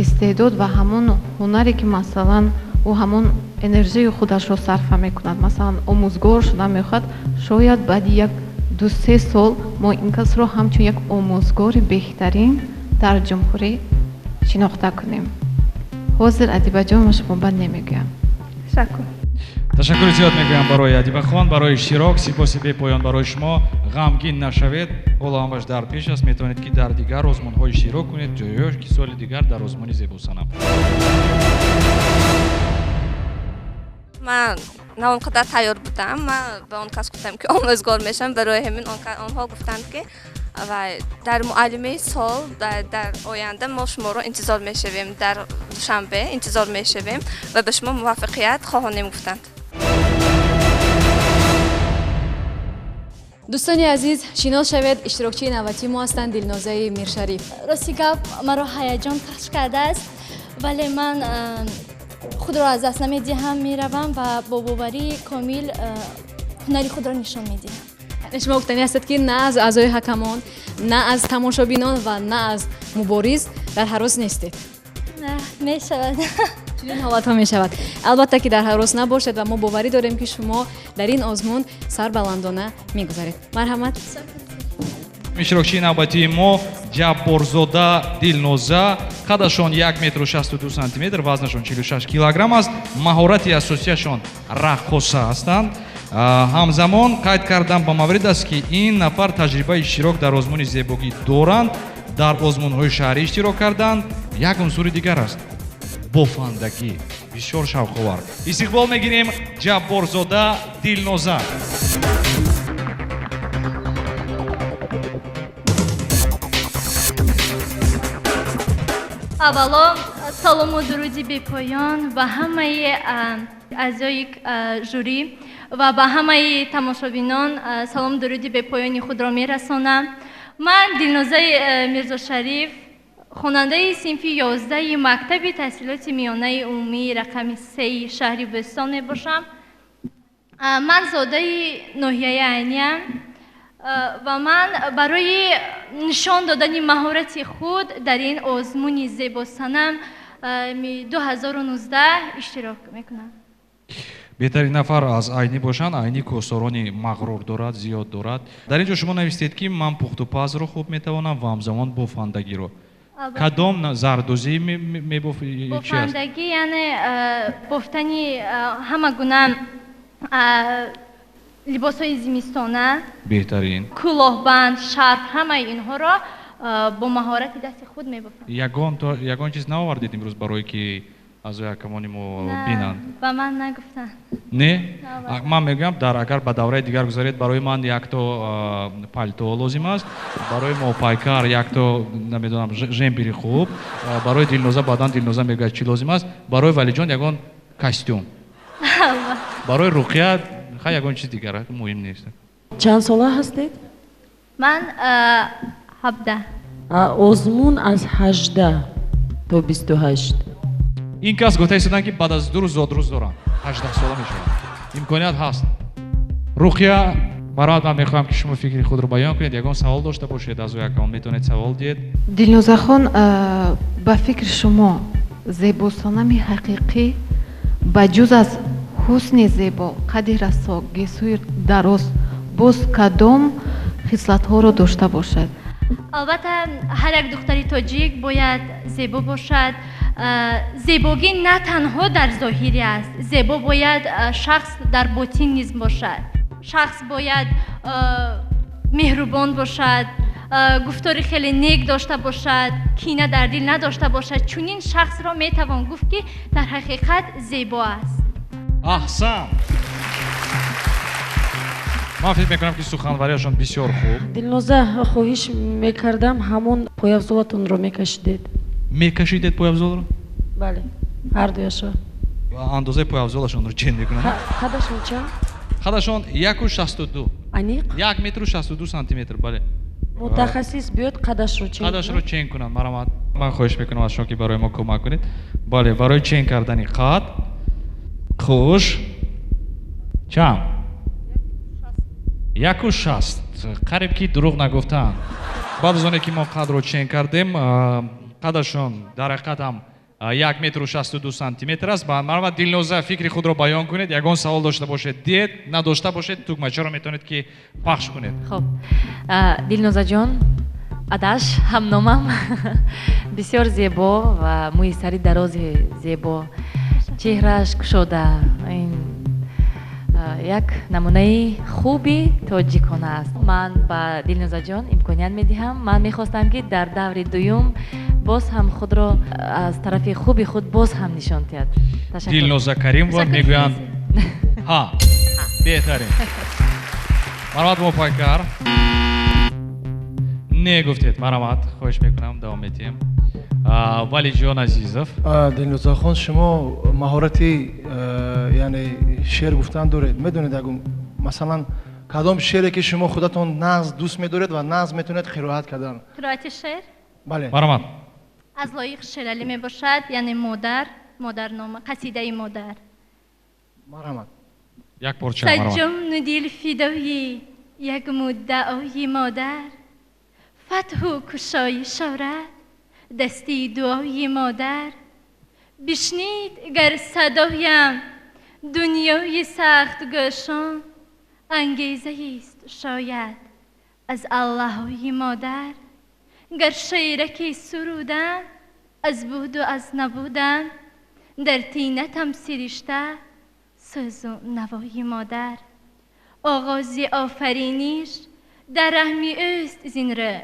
S7: истеъдод ва ҳамон ҳунаре ки масалан ӯ ҳамон энержияи худашро сарфа мекунад, масалан омӯзгор шудан мехоҳад, шояд баъди 1-2-3 сол мо ин касро ҳамчун як омӯзгори беҳтарин дар ҷумҳурӣ шинохта кунем. ҳозир Адибаҷон ва шумо бад намегӯям.
S3: ташаккури зиёд мегӯям барои Адибахон, барои иштирок. сипоси бепоён барои шумо. ғамгин нашавед. ҳоло ҳамаш дар пеш аст. метавонед ки дар дигар озмунҳо иштирок кунед, ҷоё ки соли дигар дар озмуни зебосанам.
S14: ман на он қадар тайёр будам. ман ба он кас гуфтам ки омӯзгор мешавам. барои ҳамин онҳо гуфтанд ки дар муаллимаи сол дар оянда мо шуморо интизор мешавем, дар душанбе интизор мешавем ва ба шумо муваффақият хоҳонем гуфтанд.
S2: дӯстони азиз, шинос шавед, иштирокчии навбатии мо ҳастанд Дилнозаи Миршариф.
S15: рости гап маро ҳаяҷон пахш кардааст, вале ман худро аз даст намедиҳам, меравам ва бо боварии комил ҳунари худро нишон медиҳам.
S2: шумо гуфтанӣ ҳастед ки на аз аъзои ҳакамон, на аз тамошобинон ва на аз мубориз дар ҳарос нестед.
S15: Не. мешавад.
S2: чунин ҳолатҳо мешавад. албатта ки дар ҳарос набошед ва мо боварӣ дорем ки шумо дар ин озмун сарбаландона мегузаред. марҳамат.
S3: ишtirokчии навбатии мо ҷабборзода дилноза, қадашон 1 м 62 см, вазнашон 46 кг аст. маҳорати асосияшон раққоса ҳастанд. ҳамзамон қайд кардан ба маврид аст ки ин нафар таҷрибаи иштирок дар озмуни зебогӣ доранд. дар озмунҳои шаҳрӣ иштирок карданд. як унсури дигар аст, бофандагӣ, бисёр шавқовар. истиқбол мегирем ҷабборзода дилноза.
S16: аввало салому дуруди бепоён ба ҳамаи аъзои жюри ва ба ҳамаи тамошобинон салому дуруди бепоёни худро мерасонам. ман дилнозаи мирзошариф, хонандаи синфи 11 мактаби таҳсилоти миёнаи умумии рақами 3 шаҳри бӯстон мебошам. ман зодаи ноҳияи айниам ва ман барои нишон додани маҳорати худ дар ин озмуни зебосанам 2019 иштирок мекунам.
S3: беҳтарин нафар аз айнӣ бошанд. айнӣ кӯсорони мағрур дорад, зиёд дорад. дар ин ҷо шумо навистед ки ман пухтупазро хуб метавонам ва ҳамзамон бофандагиро. кадом зардозӣ мебофӣ?
S16: бофандагӣ яъне бофтани ҳама гуна либосҳои зимистона,
S3: беҳтарин,
S16: кӯлоҳбанд, шарф, ҳамаи инҳоро бо маҳорати дасти худ мебофам.
S3: ягон чиз наовардед имрӯз барое ки аъзои ҳакамони мо бинанд?
S16: ба ман нагуфтанд.
S3: Не? ман мегӯям агар ба давраи дигар гузаред, барои ман якто палто лозим аст, барои мопайкар якто намедонам жемпери хуб, барои дилноза баъдан дилноза мегӯяд чӣ лозим аст, барои валиҷон ягон костюм, барои руқия ягон чиз дигар муҳим нест.
S6: чанд сола ҳастед?
S16: ман 17.
S6: озмун аз 18 то 28.
S3: ин кас гуфта истоданд ки баъд аз 2 рӯз зодрӯз доранд, 18 сола мешаванд. имконият ҳаст. руқия, бароят ман мехоҳам ки шумо фикри худро баён кунед. ягон савол дошта бошед аз якон метавонед савол диҳед.
S7: дилнозахон, ба фикри шумо зебосонами ҳақиқӣ ба ҷуз аз ҳусни зебо, қадди расо, гесӯи дароз, боз кадом хислатҳоро дошта бошад?
S16: албатта ҳар як духтари тоҷик бояд зебо бошад. зебогӣ на танҳо дар зоҳирӣ аст, зебо бояд шахс дар ботин низ бошад. шахс бояд меҳрубон бошад, гуфтори хеле нек дошта бошад, кина дар дил надошта бошад. чунин шахсро метавон гуфт ки дар ҳақиқат зебо аст.
S3: аҳсан. ман фикр мекунам ки суханварияшон бисёр хуб.
S6: дилноза, хоҳиш мекардам ҳамон появзолатонро мекашидед.
S3: мекашидед появзолро?
S6: бале, ҳардуяшо.
S3: андозаи появзолашонро чен мекунанд?
S6: қадашон чанд?
S3: қадашон 1,62.
S6: аниқ?
S3: 1 м 62 см, бале.
S6: мутахассис биёд қадашро чен.
S3: қадашро чен кунанд. марамат. ман хоҳиш мекунам аз шумо ки барои мо кӯмак кунед. бале, барои чен кардани қад хуш чанд? 1,60. қариб ки дурӯғ нагуфтанд. баъд аз оне ки мо қадро чен кардем, қадашон дар ҳақиқат ҳам 1 м 62 см аст. марамат, дилноза, фикри худро баён кунед. ягон савол дошта бошед диҳед, надошта бошед тугмачаро метавонед ки пахш кунед.
S8: хуб, дилнозаҷон, адаш ҳамномам бисёр зебо ва мӯи сари дарози зебо, чеҳрааш кушода, як намунаи хуби тоҷикона аст. ман ба дилнозаҷон имконият медиҳам. ман мехостам ки дар даври дуюм боз ҳам худро аз тарафи хуби худ боз ҳам нишон диҳад.
S3: дилноза каримова мегӯянд ҳа, беҳтарин. марамат мопайкар. не гуфтед. марамат, хоҳиш мекунам давом медиҳем. валиҷон азизов,
S9: дилнозахон, шумо маҳорати яъне шеър гуфтан доред. медонед агу масалан кадом шеъре ки шумо худатон назм дӯст медоред ва назм метавонед қироат кардан?
S16: қироати шеър?
S9: бале.
S3: марамат.
S16: аз лоиқ шералӣ мебошад, яъне модар, модарнома, қасидаи модар.
S3: марамат. як порча. марамат.
S16: саҷҷомну дил фидои як муддаои модар, фатҳу кушои шорат, дасти дуои модар, بشنید گر صدایم دنیای سخت گشان انگیزه است شاید از اللهوی مادر گر شیرکی سرودن از بود و از نبودن در تینتم سرشته سوز و نوای مادر آغاز آفرینیش در رحمی اوست زینره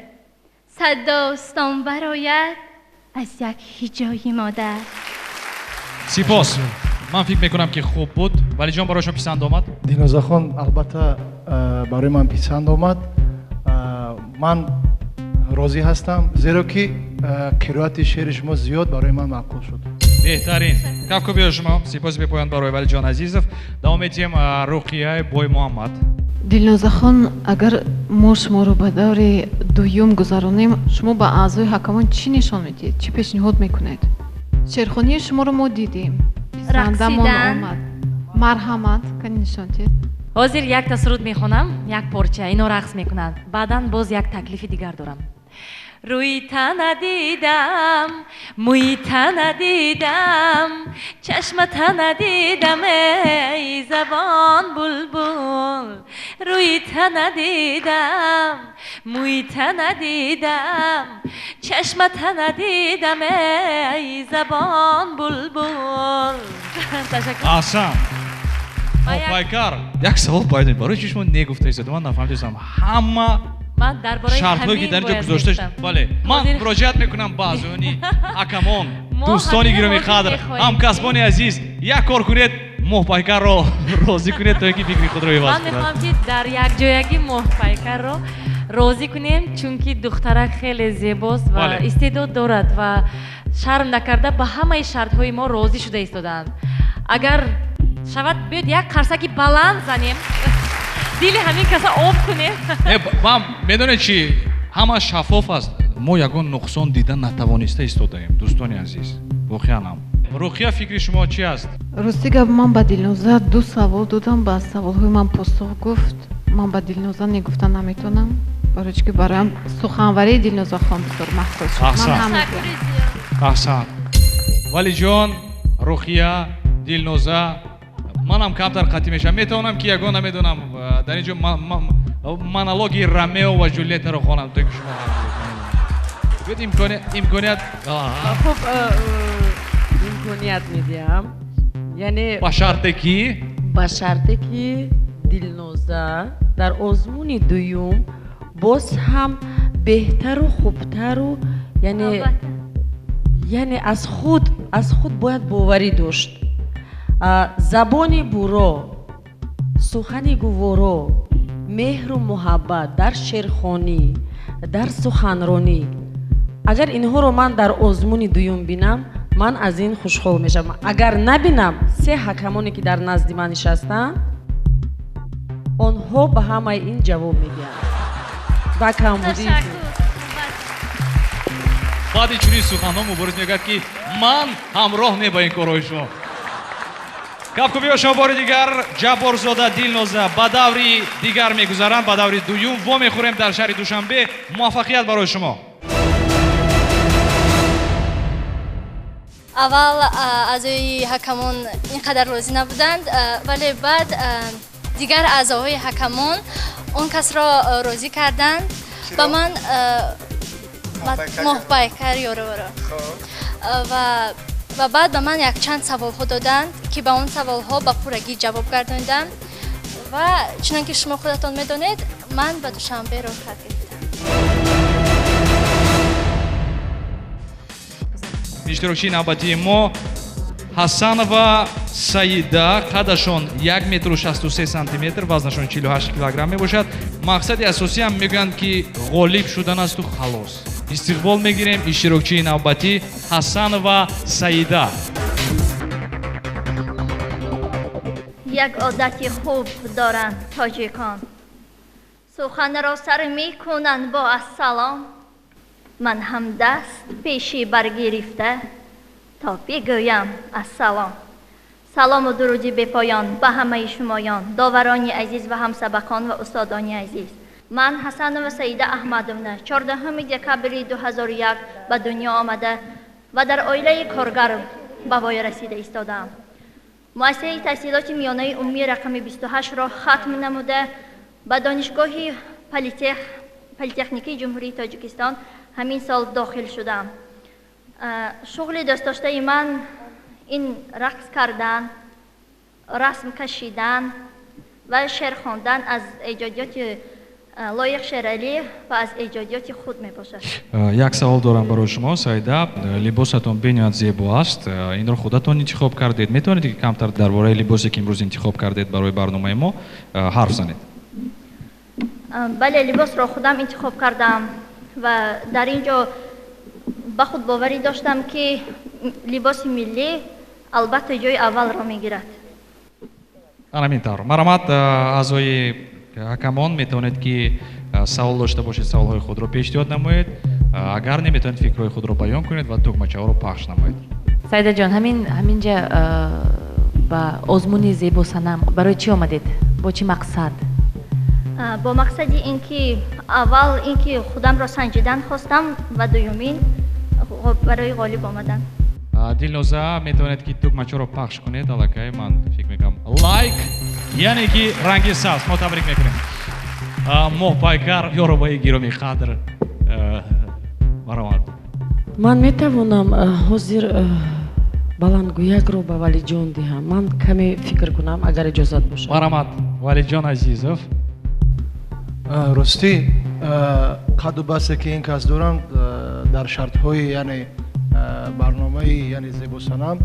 S16: صد داستان برآید از یک هجای مادر.
S3: سپاس. من فکر میکنم که خوب بود. ولی جان برای شما پسند آمد؟
S9: دینوزا خان البته برای من پسند آمد. من راضی هستم زیرا که قرائت شعر شما زیاد برای من معقول شد.
S3: بهترین. کافکو بیا شما. سپاس به پایان برای ولی جان عزیزов. دوام می‌دیم رقیه بوی محمد.
S7: دلنوزا خان اگر ما شما رو به دور دوم گذرانیم شما به اعضای حکمان چی نشان میدید؟ چی پیشنهاد میکنید؟ شعرخوانی شما رو ما دیدیم.
S16: رقصیدن.
S7: مرحمت کنی نشان دید.
S8: حاضر یک تا سرود میخونم یک پارچه اینا رقص میکنند بعداً باز یک تکلیف دیگر دارم. روی تن دیدم موی تن دیدم چشم تن دیدم ای زبان بلبل روی تن دیدم موی تن دیدم چشم تن دیدم ای زبان بلبل. تشکر.
S3: احسن. پایکار یک سوال باید برای چی شما نگفته ایستاد؟ من نفهمیدم همه
S8: من درباره
S3: شرط‌هایی که در اینجا گذاشته بله من مراجعت میکنم به اعضایان حکمان دوستانی گرامی قدر همکاسبان عزیز یک کار کنید محپایکر رو راضی کنید تا اینکه فکر خود رو عوض
S8: کنید. من میخوام که در یک جایگی محپایکر رو راضی کنیم چون که دخترک خیلی زیباست و استعداد دارد و شرم نکرده به همه شرط‌های ما راضی شده ایستادند. اگر شود بیاید یک قرصکی بلند زنیم دیل همین کسا آب کنیم.
S3: من میدونه چی همه شفاف است. ما یگان نقصان دیدن نتوانسته ایستادیم دوستانی عزیز. واقعا رقیه فکر شما چی است؟
S7: راستی گپ من به دلنوزا دو سوال دادم به سوال‌های من پاسخ گفت. من به دلنوزا نگفتن نمیتونم برای که برایم سخنوری دلنوزا خان بسیار محسوس شد. من همین
S3: احسن. ولی جان رقیه دلنوزا منم کمتر قطعی میشم میتونم که یگان نمیدونم در اینجا مونولوگی رومیو و جولیت رو خوانم تو که شما بیاد امکانیت
S6: خب امکانیت میدیم یعنی
S3: با شرطی که
S6: دلنوزا در آزمون دوم باز هم بهتر و خوبتر و یعنی از خود باید باوری داشت. زبانی برو سخنی گوارا مهر و محبت در شعرخوانی در سخنرانی اگر اینها رو من در آزمون دوم بینم من از این خوشحال میشم. اگر نبینم سه حکمانی که در نزد من نشستن آنها به همه این جواب میگن با کمبودی
S3: بعد چنین سخنها مبارز میگه که من همراه نه با این کارهای شما. کافکو بیا شما بار دیگر جبارزاده دلنوزا با دوری دیگر میگذارند با دوری دوم وا میخوریم در شهر دوشنبه. موفقیت برای شما.
S15: اول اعضای حکمان اینقدر راضی نبودند ولی بعد دیگر اعضای حکمان اون کس را راضی کردند با من محپایکر یارو و بعد به من یک چند سوال ها دادند که به اون سوال ها با پورگی جواب گرداندم و چنانکه شما خودتان میدانید من به دوشنبه رو خط گرفتم.
S3: اشتراکچی نوبتی ما حسن و سعیده قدشون 1 متر و 63 سانتیمتر وزنشون 48 کیلوگرم میباشد. مقصد اساسی هم میگن که غالب شدن است و خلاص. استقبال میگیریم اشتراکچی نوبتی حسن و سعیده.
S16: یک عادت خوب دارند تاجیکان سخن را سر میکنند با السلام من هم دست پیشی برگرفته تا بگویم السلام. سلام و درودی به پایان به همه شمایان داورانی عزیز و همسبکان و استادانی عزیز. من حسن و سعیده احمدونا 14 دکبر 2001 به دنیا آمده و در عائله کارگر ба воя расида истодаам. муассисаи таҳсилоти миёнаи умумии рақами 28-ро хатм намуда ба донишгоҳи политехникии ҷумҳурии тоҷикистон ҳамин сол дохил шудам. шуғли дӯстдоштаи ман ин рақс кардан, расм кашидан ва шеър хондан аз эҷодиёти лоиқ шералӣ ва аз эҷодиёти худ мебошад.
S3: як савол дорам барои шумо Саида, либосатон бениҳоят зебо аст. Инро худатон интихоб кардед. Метавонед ки камтар дар бораи либосе ки имрӯз интихоб кардед барои барномаи мо ҳарф занед?
S16: бале, либосро худам интихоб кардам ва дар ин ҷо ба худ боварӣ доштам ки либоси миллӣ албатта ҷои аввалро мегирад.
S3: ҳамин тавр. Марҳамат, аъзои ҳакамон, метавонед ки савол дошта бошед, саволҳои худро пешниҳод намоед. Агар неметавонед фикрҳои худро баён кунед ва тугмачаҳоро пахш намоед.
S8: Саида ҷон, ҳаминҷа ба озмуни зебо санам барои чӣ омадед? Бо чӣ мақсад?
S16: бо мақсади ин ки аввал ин ки худамро санҷидан хостам ва дуюмин барои ғолиб омадан.
S3: Дилноза, метавонед ки тугмачаҳоро пахш кунед. Аллакай, ман фикр мекунам лайк, яъне ки ранги сабз. Мо табрик мекунем. Моҳпайкар ёровои гироми қадр. Марҳамат.
S6: ман метавонам ҳозир баландгӯякро ба валиҷон диҳам. ман каме фикр кунам, агар иҷозат бошад.
S3: Марҳамат, валиҷон азизов.
S9: ростӣ қаду басе ки ин кас доранд дар шартҳои яъне барномаи яъне зебосанам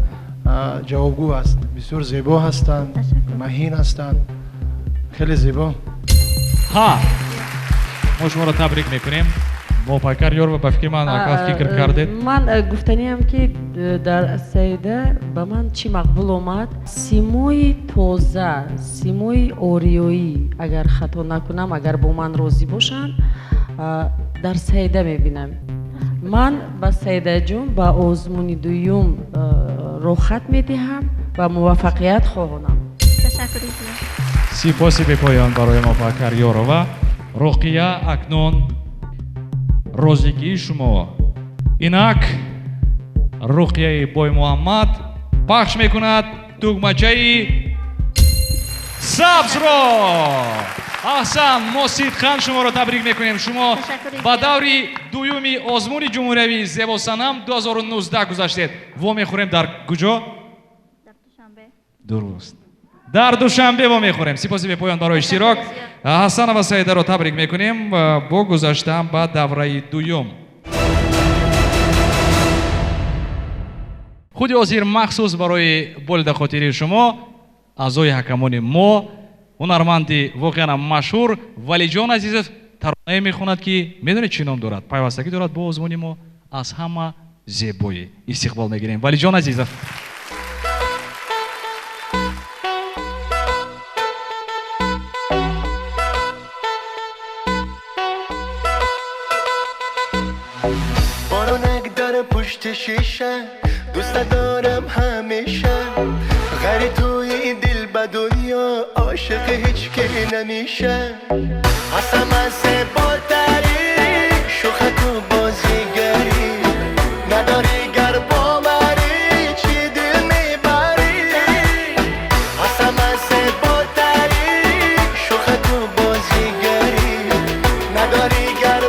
S9: ҷавобгӯ аст. бисёр зебо ҳастанд, маҳин ҳастанд, хеле зебо.
S3: ҳа, мо шуморо табрик мекунем. Моҳпайкар ёрова, ба фикри ман ака фикр кардед?
S6: ман гуфтаниам ки дар Саида ба ман чӣ мақбул омад, симои тоза, симои ориёӣ, агар хато накунам, агар бо ман розӣ бошанд, дар Саида мебинам. ман ба Саидаҷон ба озмуни дуюм рохат медиҳам ва муваффақият хоҳонам.
S3: Сипоси бепоён барои Моҳпайкар ёрова. Руқия, акнун розигии шумо. Инак Руқияи Боймуҳаммад пахш мекунад тугмачаи сабзро. аҳсан, мо сидқан шуморо табрик мекунем. шумо ба даври дуюми озмуни ҷумҳуриявии зебосанам 2019 гузаштед. Во мехӯрем дар куҷо?
S16: Дар Душанбе.
S3: Дуруст. дар Душанбе во мехӯрем. Сипоси бепоён барои иштирок. Ҳасанова Саидаро табрик мекунем бо гузаштан ба давраи дуюм. худи ҳозир махсус барои болида хотири шумо аъзои ҳакамони мо, ҳунарманди воқеан машҳур Валиҷон Азизов таронае мехонад ки медонед чӣ ном дорад? Пайвастагӣ дорад бо озмуни мо аз ҳама зебоӣ. Истиқбол мегирем. Валиҷон Азизов.
S12: پشت شیشه دوست دارم همیشه غری توی دل به دنیا عاشق هیچ کی نمیشه حسم از بالتری شوخت و بازیگری نداری گر باوری چی دل میبری حسم از بالتری شوخت و بازیگری نداری گر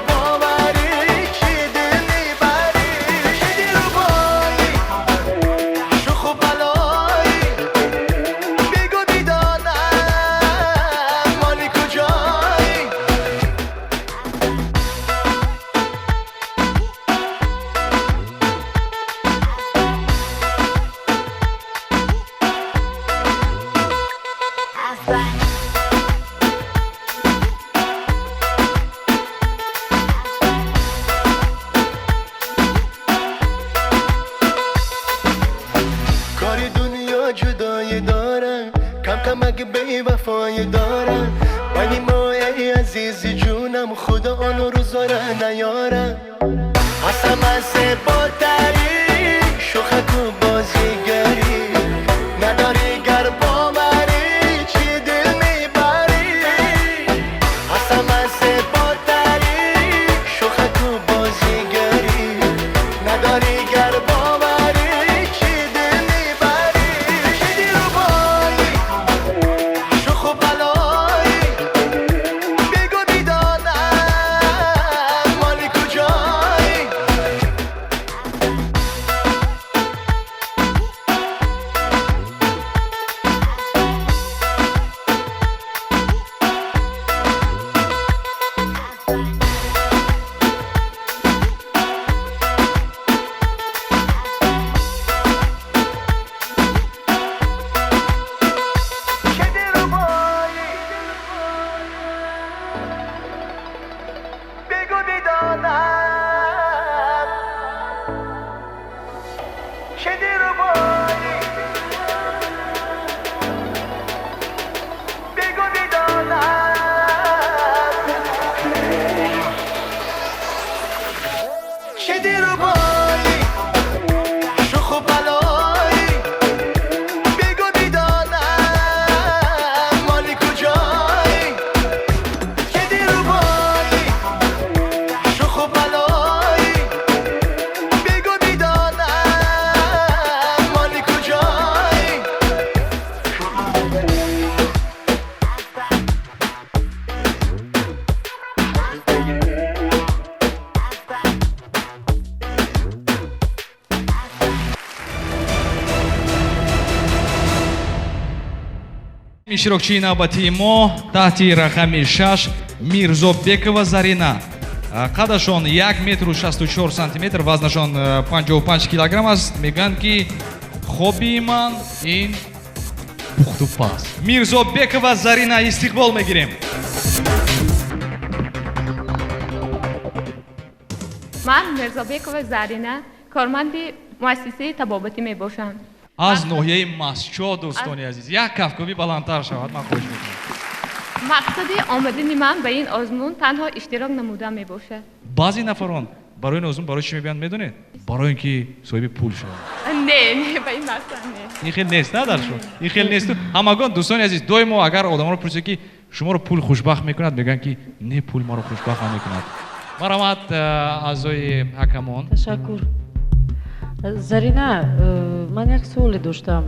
S3: иштирокчии навбатии мо таҳти рақами 6 Мирзобекова Зарина. Қадашон 1 метру 64 сантиметр, вазнашон 55 килограмм аст. Мегӯянд ки хобби ман ин пухтупаз. Мирзобекова Зарина, истиқбол мегирем.
S17: من مرزابکова Зарина کارمندی مؤسسه طبابتی میباشم.
S3: از ناحیه مسجد دوستان عزیز یک کفکوبی بلندتر شود من خوش میکنم.
S17: مقصد آمدن من به این آزمون تنها اشتراک نموده میباشد.
S3: بعضی نفران برای این آزمون برای چی میبیان میدونید؟ برای اینکه صاحب پول شود.
S17: نه به این مقصد نه.
S3: این خیلی نیست نه در شما. این خیلی نیست. همگان دوستان عزیز دوی ما اگر آدم رو پرسید که شما رو پول خوشبخت میکند میگن که نه پول ما رو خوشبخت نمیکند. مرحمت اعضای حکمان.
S6: تشکر. زرینا من یک سوال داشتم.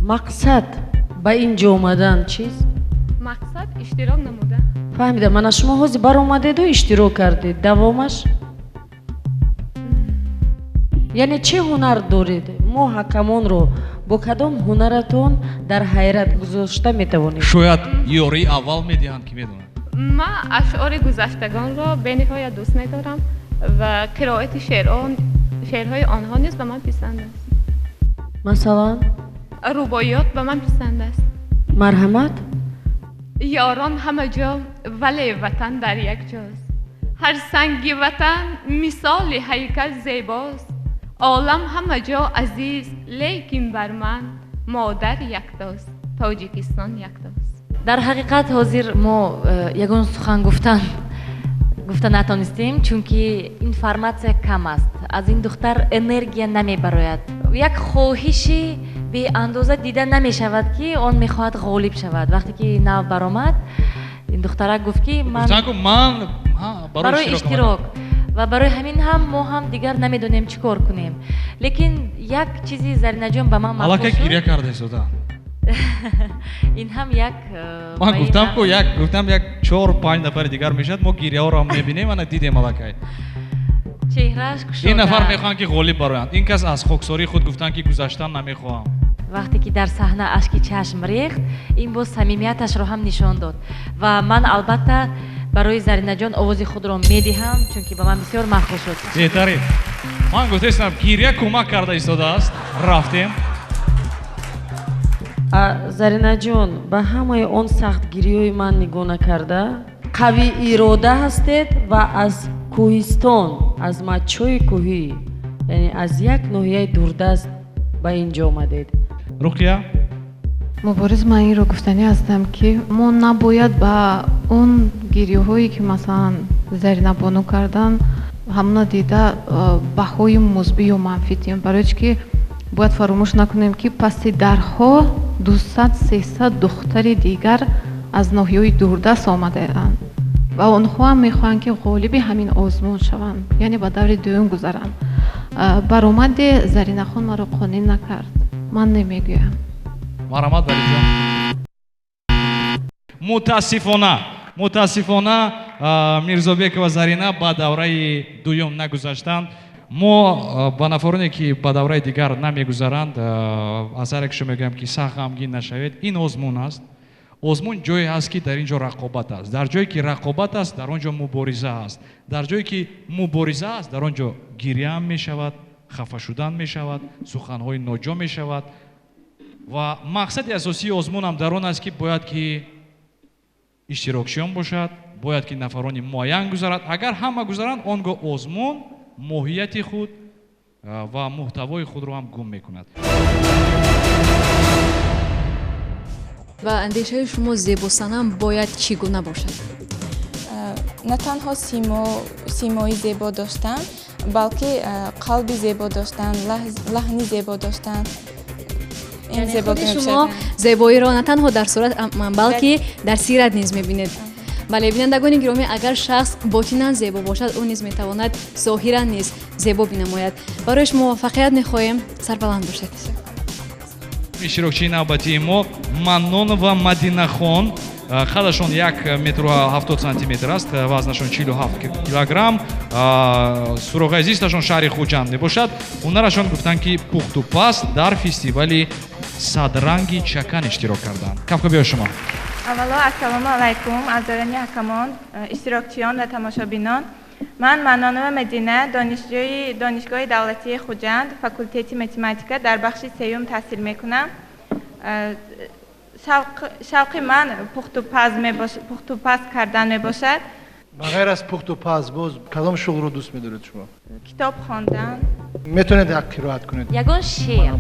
S6: مقصد با اینجا اومدن چیست؟
S17: مقصد اشتراک نموده.
S6: فهمیدم. من از شما حاضر بر اومدید و اشتراک کردید. دوامش؟ یعنی چه هنر دارید؟ ما حکمان رو با کدام هنرتون در حیرت گذاشته میتوانید؟
S3: شاید یاری اول میدهند که میدونن.
S17: ما اشعار گذشتگان را به نهایت دوست می‌دارم و قرائت شعرهای آنها نیز به من پسند است.
S6: مثلا
S17: رباعیات به من پسند است.
S6: مرحمت.
S17: یاران همه جا ولی وطن در یک جاست. هر سنگ وطن مثال هیکل زیباست. عالم همه جا عزیز لیکن بر من مادر یکتاست. تاجیکستان یکتاست.
S8: در حقیقت حاضر ما یگان سخن گفته نتونستیم چونکه این فرمت کم است. از این دختر انرژی نمیبراید. یک خواهشی به اندازه دیده نمی شود که آن میخواهد غالب شود. وقتی که نو برآمد این دختره گفت که من برای اشتراک و برای همین هم ما هم دیگر نمیدونیم چیکار کنیم. لیکن یک چیزی زرینه جان به من
S3: حالا که گریه کرده سودا
S8: این هم یک
S3: من گفتم یک 4-5 نفر دیگر میشد ما گریه ها را میبینیم و دیدیم ملکه
S8: چهرهش کشوده.
S3: این نفر میخوان که غالب برایند. این کس از خاکساری خود گفتن که گذشتن نمیخواهم.
S8: وقتی که در صحنه اشک چشم ریخت این باز صمیمیتش رو هم نشان داد و من البته برای زرینه جان آواز خود را میدهم چون که به من بسیار محبوب شد.
S3: بهترین من گفتم گریه کمک کرده ایستاده است. رفتیم
S6: زرینه جان به همه اون سختگیری من نگاه نکرده قوی اراده هستید و از کوهستان از مچوی کوهی یعنی از یک ناحیه دوردست به اینجا آمدید.
S3: رقیه
S7: مبارز من این رو گفتنی هستم که ما نباید با اون گریه هایی که مثلا زرینه بانو کردن همونا دیده بهای مثبت و منفی دیم. برای که باید فراموش نکنیم که پس درها 200-300 دختر دیگر از ناحیه‌های دوردست آمده اند و آنها هم میخوان که غالب همین آزمون شوند یعنی با دور دوم گذرند. برآمد زرینه خان مرا قانع نکرد. من نمیگویم.
S3: مرحمت ولی جان متاسفانه میرزابکова Зарина ба давраи дуюм нагузаштанд. мо ба нафароне ки ба давраи дигар намегузаранд аз ҳар якшо мегӯям ки сахт ғамгин нашавед. ин озмун аст. озмун ҷое аст ки дар ин ҷо рақобат аст. дар ҷое ки рақобат аст дар он ҷо мубориза аст. дар ҷое ки мубориза аст дар он ҷо гирьяам мешавад, хафа шудан мешавад, суханҳои ноҷо мешавад. ва мақсади асосии озмунам дар он аст ки бояд ки иштирокчиён бошад, бояд ки нафарони муайян гузарад. агар ҳама гузаранд он гоҳ озмун моҳияти худ ва муҳтавои худро ҳам гум мекунад.
S2: ва андешаи шумо зебосанам бояд чӣ гуна бошад?
S18: на танҳо симои зебо доштан балки қалби зебо доштан, лаҳни зебо доштан.
S2: шумо зебоиро на танҳо дар сурат балки дар сират низ мебинед. бале бинандагони гиромӣ агар шахс ботинан зебо бошад ӯ низ метавонад зоҳиран низ зебо binамояд. барояш муваффақият мехоҳем. сарбаланд бошед.
S3: иштирокчии навбатии мо Маннонова Мадинахон. қадашон 1 метру 70 сантиметр аст, вазнашон 47 килограмм. суроғайзисташон шаҳри Хуҷанд мебошад. ҳунарашон гуфтанд ки пухтупаз дар фестивали садранги чакан иштирок карданд. Кафка биё шумо.
S19: аввало ассалому алайкум азорани ҳакамон иштирокчиён ва тамошобинон. ман манонова медина донишҷӯи донишгоҳи давлатии хуҷанд факултети математика дар бахши сеюм таҳсил мекунам. шавқи ман пухту паз кардан мебошад.
S9: ба ғайр аз пухту паз боз кадом шуғлро дӯст медоред шумо?
S19: китоб хондан.
S9: метавонед як қироат кунед?
S8: ягон шеър.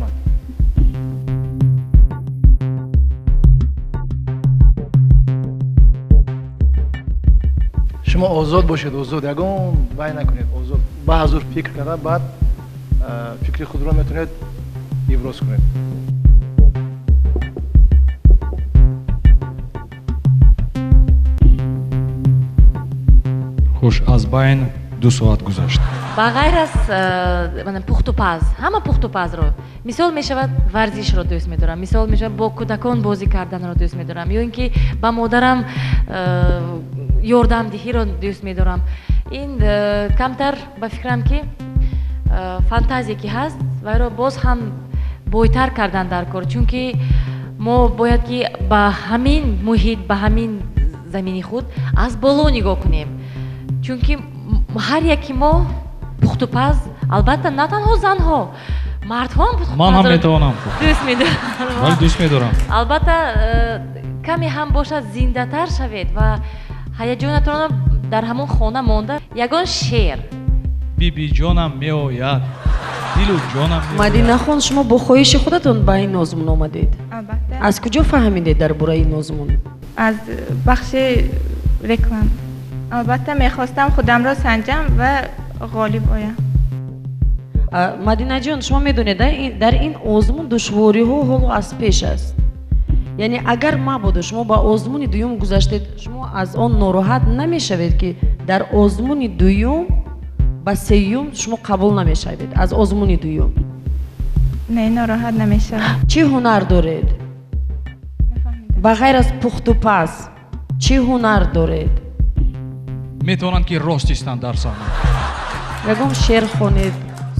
S9: шумо озод бошед, озод, ягон вай накунед, озод. ба ҳазур фикр карда, баъд фикри худро метавонед иброз кунед.
S3: хуш, аз байн 2 соат гузашт.
S8: ба ғайр аз пухтупаз, ҳама пухтупазро мисол мешавад варзишро дӯст медорам, мисол мешавад бо кӯдакон бозӣ карданро дӯст медорам, ё ин ки ба модарам ёрдамдиҳиро дӯст медорам. ин камтар ба фикрам ки фантазия ки ҳаст вайро боз ҳам бойтар кардан дар кор, чунки мо бояд ки ба ҳамин муҳит, ба ҳамин замини худ аз боло нигоҳ кунем, чунки ҳар яки мо пухтупаз, албатта на танҳо занҳо, мардҳо ҳам пухтупазро
S3: ман ҳам метавонам
S8: дӯст медорам.
S3: вале дӯст медорам.
S8: албатта каме ҳам бошад зиндатар шавед ва ҳаяҷонатонро дар ҳамон хона монда. ягон шеър.
S3: бибиҷонам меояд, дилу ҷонам меояд.
S6: мадинахон, шумо бо хоҳиши худатон ба ин нозмун омадед?
S19: албатта.
S6: аз куҷо фаҳмидед дар бораи нозмун?
S19: аз бахши реклам. албатта мехостам худамро санҷам ва ғолиб оям.
S6: мадинаҷон, шумо медонед дар ин озмун душвориҳо ҳоло аз пеш аст. яъне агар мабодо шумо ба озмуни дуюм гузаштед, шумо аз он нороҳат намешавед ки дар озмуни дуюм ба сеюм шумо қабул намешавед? аз озмуни дуюм
S19: не, нороҳат намешавам.
S6: чӣ ҳунар доред? ба ғайр аз пухтупаз чӣ ҳунар доред?
S3: метавонанд ки рост истанд дар саҳна.
S6: ягон шеър хонед,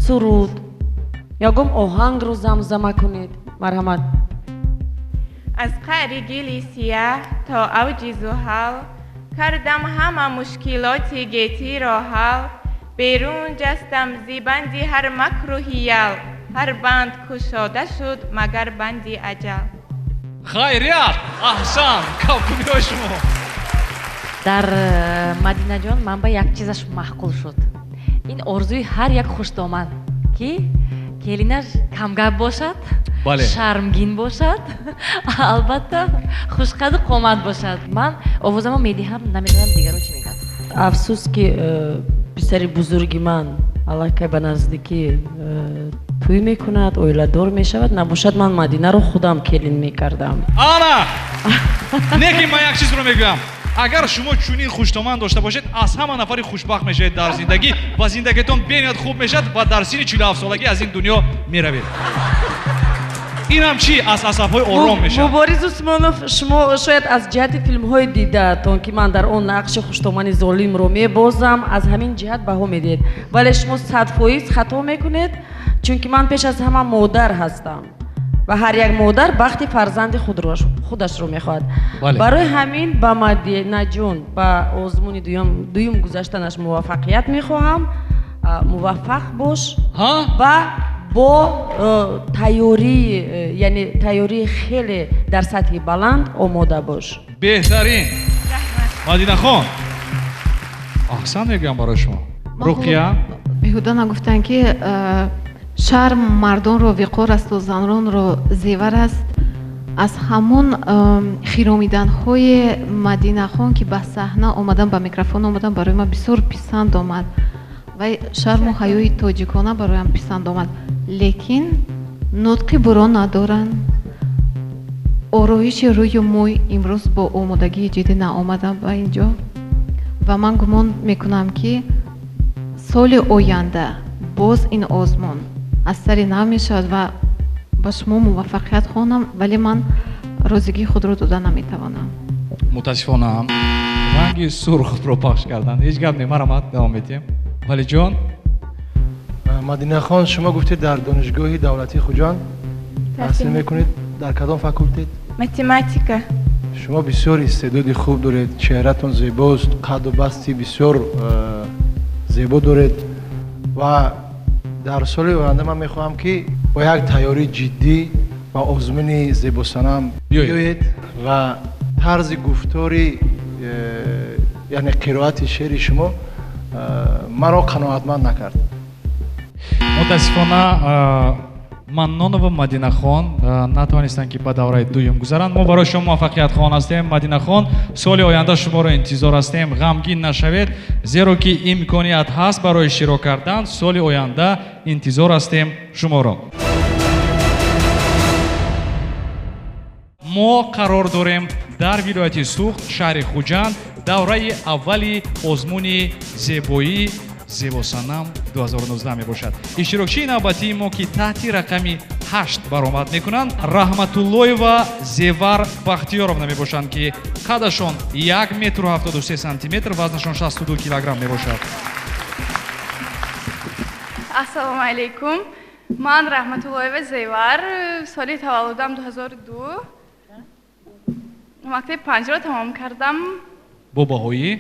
S6: суруд, ягон оҳангро замзама кунед. марҳамат.
S19: аз қаъри гили сияҳ то авҷи зуҳал кардам ҳама мушкилоти гетиро ҳал. берун ҷастам зибанди ҳар макру ҳиял. ҳар банд кушода шуд магар банди аҷал.
S3: хайрият, аҳсан, кавку биё шумо.
S8: дар мадинаҷон ман ба як чизаш маҳқул шуд. ин орзуи ҳар як хушдоман ки келинаш камгап бошад,
S3: бале,
S8: шармгин бошад, албатта хушқаду қомат бошад. ман овозамо медиҳам, намедонам дигаро чӣ мегӯяд.
S6: афсус ки писари бузурги ман аллакай ба наздикӣ тӯй мекунад, оиладор мешавад. набошад ман Мадинаро худам келин мекардам.
S3: ана не ки ман як чизро мегӯям, агар шумо чунин хушдоман дошта бошед, аз ҳама нафари хушбахт мешавед дар зиндагӣ ва зиндагиатон бениҳоят хуб мешавад ва дар синни 47 солагӣ аз ин дунё меравед. инам чӣ? аз асабҳои ором мешавад.
S6: мубориз усмонов, шумо шояд аз ҷиҳати филмҳои дидаатон ки ман дар он нақши хушдомани золимро мебозам, аз ҳамин ҷиҳат баҳо медиҳед, вале шумо 100% хато мекунед, чунки ман пеш аз ҳама модар ҳастам ва ҳар як модар бахти фарзанди худашро мехоҳад. барои ҳамин ба Мадинаҷон ба озмуни дуюм гузаштанаш муваффақият мехоҳам. муваффақ бош ва бо тайёрӣ, яъне тайёрии хеле дар сатҳи баланд омода бош.
S3: беҳтарин. Мадинахон, аҳсан мегӯям барои шумо. руқия
S7: беҳуда нагуфтанд ки шарм мардонро виқор асту занронро зевар аст. аз ҳамон хиромиданҳои Мадинахон ки ба саҳна омадан, ба микрофон омадан, барои ман бисёр писанд омад. вай шарму ҳаёи тоҷикона бароям писанд омад. лекин нутқи буро надоранд. ороиши рӯю мӯй имрӯз бо омодагии ҷиддӣ наомадам ба ин ҷо ва ман гумон мекунам ки соли оянда боз ин озмун аз сари нав мешавад ва ба шумо муваффақият хоҳам, вале ман розигии худро дода наметавонам.
S3: мутаассифонам, ранги сурхро пахш кардан. ҳеҷ гап не, марҳамат, давом етем. валиҷон,
S9: Мадинахон, шумо гуфтед дар донишгоҳи давлатии Хуҷанд таҳсил мекунед. дар кадом факултет?
S19: математика.
S9: шумо бисёр истеъдоди хуб доред, чеҳратон зебост, қадду басти бисёр зебо доред ва дар соли оянда ман мехоҳам ки бо як тайёрии ҷиддӣ ба озмуни зебосанам биёед ва тарзи гуфтори яъне қироати шеъри шумо маро қаноатманд накард.
S3: мутаассифона маннонова Мадинахон натавонистанд ки ба давраи дуюм гузаранд. мо барои шумо муваффақиятхон ҳастем Мадинахон. соли оянда шуморо интизор ҳастем. ғамгин нашавед, зеро ки имконият ҳаст барои иштирок кардан. соли оянда интизор ҳастем шуморо. мо қарор дорем дар вилояти Суғд, шаҳри Хуҷанд, давраи аввали озмуни зебоӣ зебосанам 2019 мебошад. иштирокчии навбатии мо ки таҳти рақами 8 баромад мекунанд, Раҳматуллоева Зевар Бахтиёровна мебошанд ки қадашон 1 метру 73 сантиметр, вазнашон 62 килограмм мебошад.
S11: ассалому алайкум. ман Раҳматуллоева Зевар, соли таваллудам 2002. мактаби 5-ро тамом кардам.
S3: бо баҳои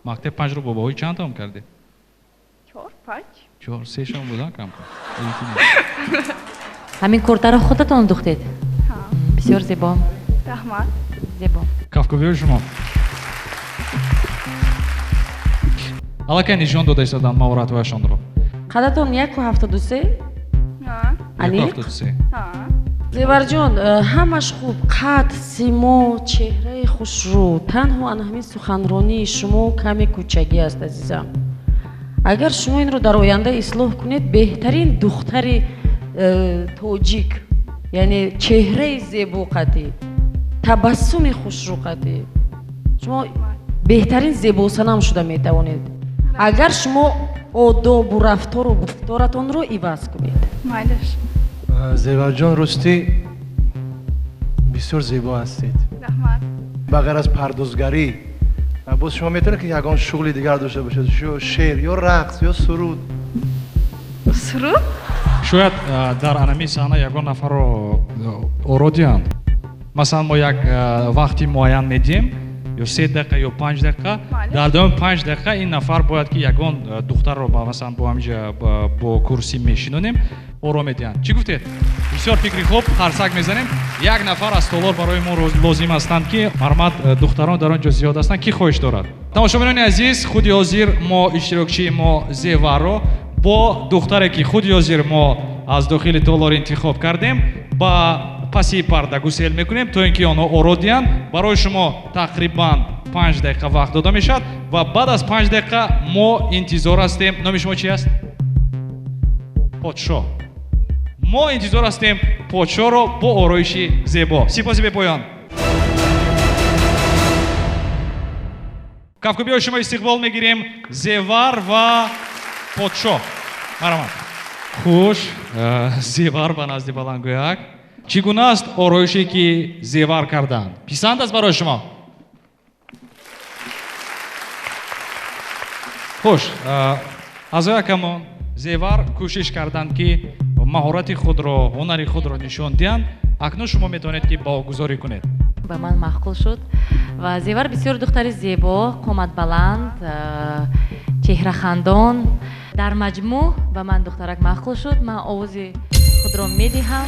S3: мактаб 5-ро бо баҳои чанд тамом кардед?
S11: 4-5.
S3: 4-3 шон будан кам.
S8: ҳамин куртаро худатон духтед? бисёр зебо.
S11: раҳмат.
S8: зебо.
S3: кафкобиёи шумо аллакай нишон дода истоданд маҳоратҳояшонро.
S6: қадатон 173? Ани?
S3: 173.
S6: зеварҷон, ҳамаш хуб, қад, симо, чеҳраи хушрӯ, танҳо ҳамин суханронии шумо каме кӯчагӣ аст азизам. агар шумо инро дар оянда ислоҳ кунед, беҳтарин духтари тоҷик, яъне чеҳраи зебоқадӣ, табассуми хушрӯқадӣ, шумо беҳтарин зебосанам шуда метавонед, агар шумо одобу рафтору гуфторатонро иваз кунед.
S11: майлаш.
S9: зеварҷон, ростӣ бисёр зебо ҳастед.
S11: раҳмат.
S9: ба ғайр аз пардозгарӣ, боз шумо метавонед ки ягон шуғли дигар дошта бошед, шеър ё рақс ё суруд.
S11: суруд?
S3: шояд дар анами саҳна ягон нафарро ородианд. масалан мо як вақти муайян медиҳем, ё 3 дақиқа ё 5 дақиқа. дар давоми 5 дақиқа ин нафар бояд ки ягон духтарро масалан бо ҳамиҷа бо курсӣ мешинонем, ором медиҳанд. чӣ гуфтед? бисёр фикри хуб, ҳарсак мезанем. як нафар аз толор барои мо лозим ҳастанд ки марҳамат, духтарон дар он ҷо зиёд ҳастанд. ки хоҳиш дорад? тамошобинони азиз, худи ҳозир мо иштирокчии мо Зеварро бо духтаре ки худи ҳозир мо аз дохили толор интихоб кардем ба паси парда гусел мекунем то ин ки онҳо ородианд. барои шумо тақрибан 5 дақиқа вақт дода мешавад ва баъд аз 5 дақиқа мо интизор ҳастем. номи шумо чӣ аст? подшоҳ. мо интизор ҳастем подшоҳро бо ороиши зебо. сипоси бепоён. кафкобиёи шумо истиқбол мегирем. Зевар ва подшоҳ. марҳамат. хуш, Зевар ба назди балангӯяк. чӣ гуна аст ороише ки Зевар карданд? писанд аст барои шумо? хуш, азоякамон Зевар кӯшиш карданд ки маҳорати худро, ҳунари худро нишон диҳанд. акнун шумо метавонед ки боғгузорӣ кунед.
S8: ба ман маъқул шуд ва Зевар бисёр духтари зебо, қоматбаланд, чеҳрахандон. дар маҷмӯъ ба ман духтарак маъқул шуд. ман овози худро медиҳам.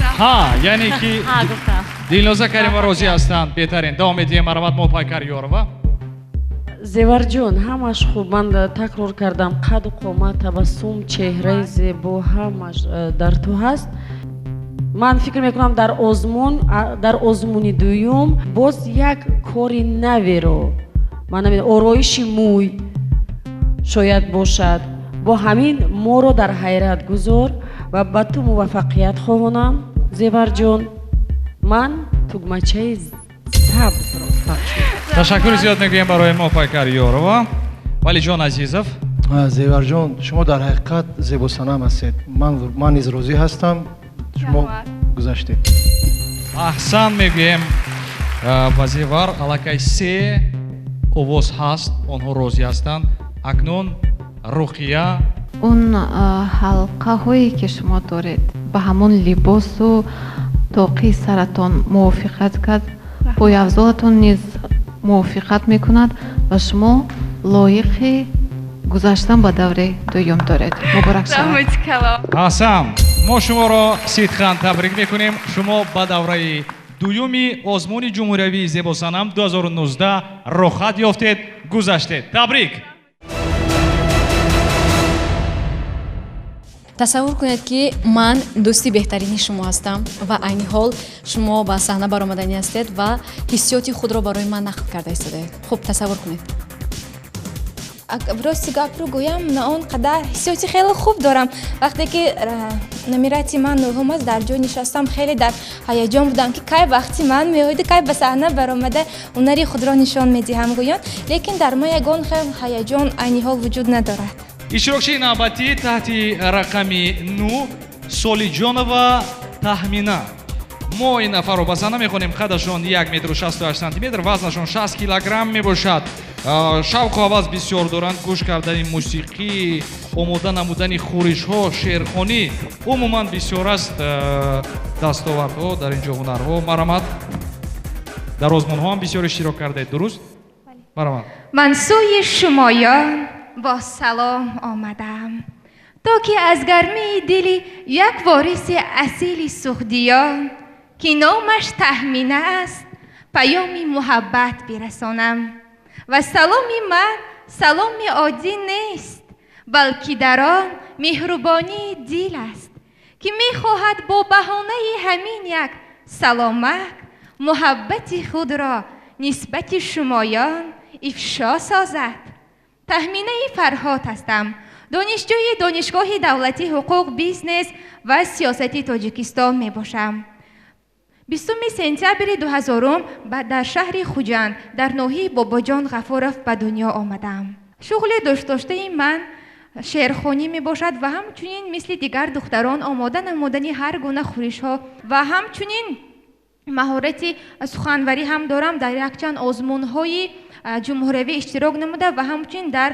S3: яъне ки
S8: гуфтам.
S3: Дилноза Каримова розӣ ҳастанд. беҳтарин давом медиҳем. марҳамат, мо Пайкар Ёрова.
S6: зеварҷон, ҳамаш хуб, ман такрор кардам, қаду қомат, табассум, чеҳраи зебо ҳамаш дар ту ҳаст. ман фикр мекунам дар озмуни дуюм боз як кори наверо, ман намедонам, ороиши мӯй шояд бошад. бо ҳамин моро дар ҳайрат гузор ва ба ту муваффақият хоҳонам. Зеварҷон, ман тугмачаи сабзро
S3: ташаккури зиёд мегӯем барои мо Пайкар Ёрова. Валиҷон Азизов.
S9: Зеварҷон, шумо дар ҳақиқат зебосанам ҳастед. ман низ розӣ ҳастам. шумо гузаштед.
S3: аҳсан мегӯем ба Зевар. аллакай 3 овоз ҳаст, онҳо розӣ ҳастанд. акнун Руқия.
S7: он ҳалқаҳое ки шумо доред به همون لباس و طاقی سرتان موافقت کرد پایافزالتان نیز موافقت میکند و شما لایق گذاشتن به دوره دوم دارید. مبارک شود.
S3: ҳасан мо шуморо сидхан табрик мекунем. шумо ба давраи дуюми озмуни ҷумҳуриявии зебосанам 2019 рохат ёфтед, гузаштед. табрик.
S20: тасаввур кунед ки ман дӯсти беҳтарини шумо ҳастам ва айни ҳол шумо ба саҳна баромаданӣ ҳастед ва ҳиссиёти худро барои ман нақл карда истодед. хуб тасаввур кунед.
S15: рости гапро гӯям, на он қадар ҳиссиёти хеле хуб дорам. вақте ки номерати ман нӯҳум аст дар ҷой нишастам, хеле дар ҳаяҷон будам ки кай вақти ман меоиду, кай ба саҳна баромада ҳунари худро нишон медиҳам гӯён, лекин дар ман ягон хел ҳаяҷон айни ҳол вуҷуд надорад.
S3: иштирокчии навбатӣ таҳти рақами 9 Солиҷонова Таҳмина. мо ин нафарро ба саҳна мехонем. қадашон 1 метру 68 сантиметр, вазнашон 60 килограмм мебошад. шавқу ҳавас бисёр доранд гӯш кардани мусиқӣ, омода намудани хӯришҳо, шеърхонӣ. умуман бисёр аст дастовардҳо дар ин ҷо, ҳунарҳо. марамат. дар озмунҳо ҳам бисёр иштирок кардаед, дуруст? марамат.
S19: ман сӯи шумоён бо салом омадам, то ки аз гармии дили як вориси асили сухдиён ки номаш Таҳмина аст, паёми муҳаббат бирасонам. ва саломи ман саломи оддӣ нест, балки дар он меҳрубонии дил аст, ки мехоҳад бо баҳонаи ҳамин як саломак муҳаббати худро нисбати шумоён ифшо созад. Таҳминаи Фарҳод ҳастам. донишҷӯи донишгоҳи давлати ҳуқуқ, бизнес ва сиёсати Тоҷикистон мебошам. 20 сентябри 2000 дар шаҳри Хуҷанд дар ноҳияи Бобоҷон Ғафуров ба дунё омадам. шуғли дӯстдоштаи ман шеърхонӣ мебошад ва ҳамчунин мисли дигар духтарон омода намудани ҳар гуна хӯришҳо ва ҳамчунин маҳорати суханварӣ ҳам дорам. дар якчанд озмунҳои ҷумҳуриявӣ иштирок намуда ва ҳамчунин дар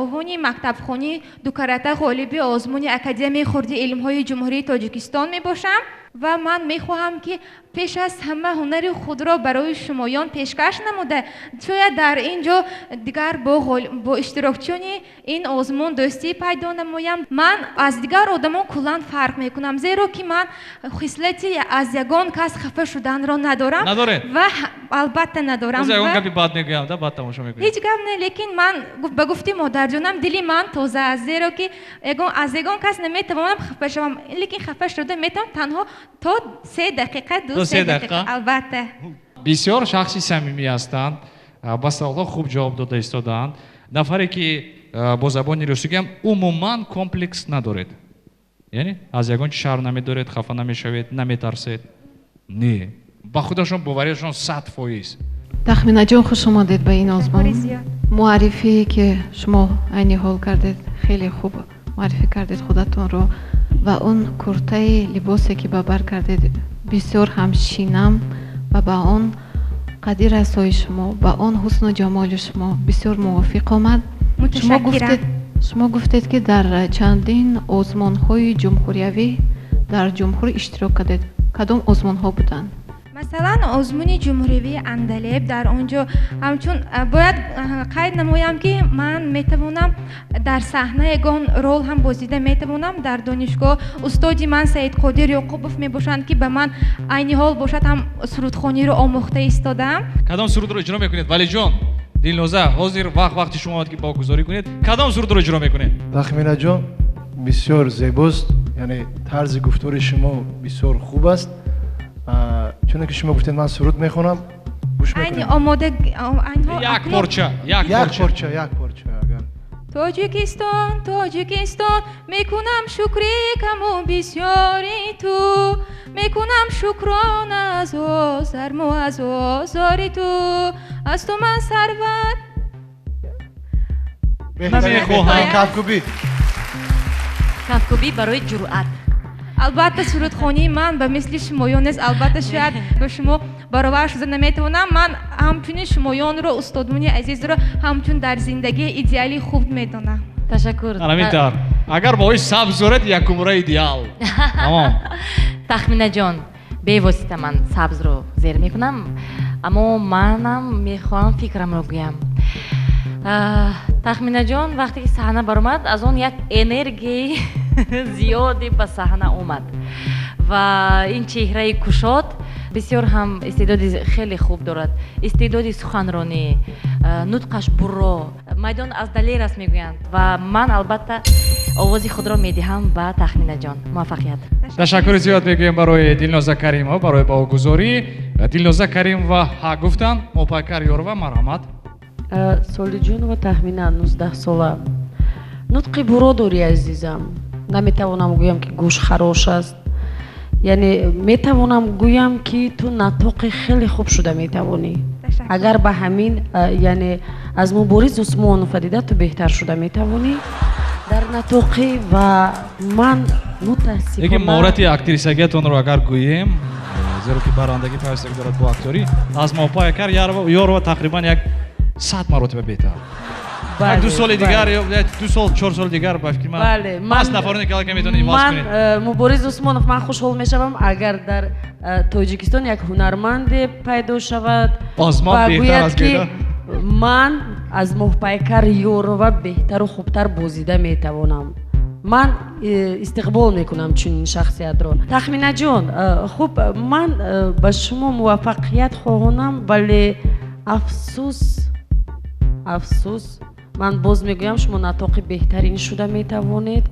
S19: овони мактабхони Дукарата ғолиби озмуни Академияи хурди илмҳои ҷумҳурии Тоҷикистон мебошам ва ман мехоҳам ки пеш аз ҳама ҳунари худро барои шумоён пешкаш намуда, шояд дар ин ҷо дигар бо иштирокчиёни ин озмун дӯстӣ пайдо намоям. ман аз дигар одамон куллан фарқ мекунам, зеро ки ман хислати аз ягон кас хафа шуданро надорам ва албатта надорам. ҳеҷ гап не, лекин ман ба гуфти модарҷонам дили ман тоза аст, зеро ки аз ягон кас наметавонам хафа шавам, лекин хафа шуда метавонам танҳо то 3 дақиқа 2 дақиқа. албатта
S3: бисёр шахси самимӣ ҳастанд, ба саволҳо хуб ҷавоб дода истодаанд. нафаре ки бо забони рӯсӣ гӯям умуман комплекс надоред, яъне аз ягон чи шаҳр намедоред, хафа намешавед, наметарсед? не, ба худашон боваришон 100%.
S7: Тахминаҷон, хуш омадед ба ин озмун. муаррифие ки шумо айни ҳол кардед, хеле хуб муаррифӣ кардед худатонро ва он куртаи либосе ки ба бар кардед бисёр ҳам шинам ва ба он қадди расои шумо, ба он ҳусну ҷамоли шумо бисёр мувофиқ омад. шумо гуфтед ки дар чандин озмунҳои ҷумҳуриявӣ дар ҷумҳур иштирок кардед. кадом озмунҳо буданд?
S19: масалан озмуни ҷумҳуриявии Андалеб, дар он ҷо ҳамчун бояд қайд намоям ки ман метавонам дар саҳна ягон рол ҳам бозида метавонам. дар донишгоҳ устоди ман Саидқодир Ёқубов мебошанд ки ба ман айни ҳол бошад ҳам сурудхониро омӯхта истодаам.
S3: кадом сурудро иҷро мекунед валиҷон? Дилноза, ҳозир вақти шумо омад ки богузорӣ кунед. кадом сурудро иҷро мекунед?
S9: Тахминаҷон бисёр зебост, яъне тарзи гуфтори шумо бисёр хуб аст. чуне ки шумо гуфтед ман суруд мехонам, гӯш мекунем.
S3: як порча агар.
S19: Тоҷикистон, Тоҷикистон, мекунам шукри каму бисёри ту, мекунам шукрона аз озарму аз озори ту, аз ту ман сарват
S3: намехоҳам.
S8: кафкубӣ барои ҷуръат.
S19: албатта сурудхонии ман ба мисли шумоён нест. албатта шояд ба шумо баровар шуда наметавонам. ман ҳамчунин шумоёнро, устодони азизро ҳамчун дар зиндагии идеали хуб медонам.
S8: ташаккур.
S3: агар боиш сабз оред якумра идеал. Тамом.
S8: Тахминаҷон, бевосита ман сабзро зер мекунам, аммо манам мехоҳам фикрамро гӯям. Тахминаҷон вақте ки саҳна баромад, аз он як энергияи зиёде ба саҳна омад ва ин чеҳраи кушод бисёр ҳам истеъдоди хеле хуб дорад. Истеъдоди суханронӣ, нутқаш бурро, майдон аз далер аст мегӯянд ва ман албатта овози худро медиҳам ба Тахминаҷон. Муваффақият.
S3: Ташаккури зиёд мегӯем барои Дилноза Каримова барои бовгузорӣ. Дилноза Каримова ҳа гуфтанд, Мопайкар Ёрова марҳамат.
S6: Солиҷонова Тахмина 19 сола. Нутқи бурро дорӣ азизам. Наметавонам гӯям ки гӯш харош аст. Яъне метавонам гӯям ки ту натоқи хеле хуб шуда метавонӣ. Агар ба ҳамин яъне аз Мубориз Усмонов дида ту беҳтар шуда метавонӣ дар натоқи ва ман мутаассифона.
S3: Деги моҳорати актрисагиатонро агар гӯем, зеро ки барандагӣ пайвастагӣ дорад бо акторӣ, аз Мопайкар Ёрова тақрибан як 100 маротиба беҳтар. Як 2 соли дигар ё 2 сол 4 соли дигар ба фикри ман пас нафароне калака метавонед инвоз кунед.
S6: Ман Мубориз Усмонов ман хушҳол мешавам агар дар Тоҷикистон як ҳунарманде пайдо шавад ва гӯяд ки ман аз Мопайкар Ёрова беҳтару хубтар бозида метавонам. Ман истиқбол мекунам чунин шахсиятро. Тахминаҷон, хуб ман ба шумо муваффақият хоҳонам, вале афсус ман боз мегӯям шумо натоқи беҳтарин шуда метавонед,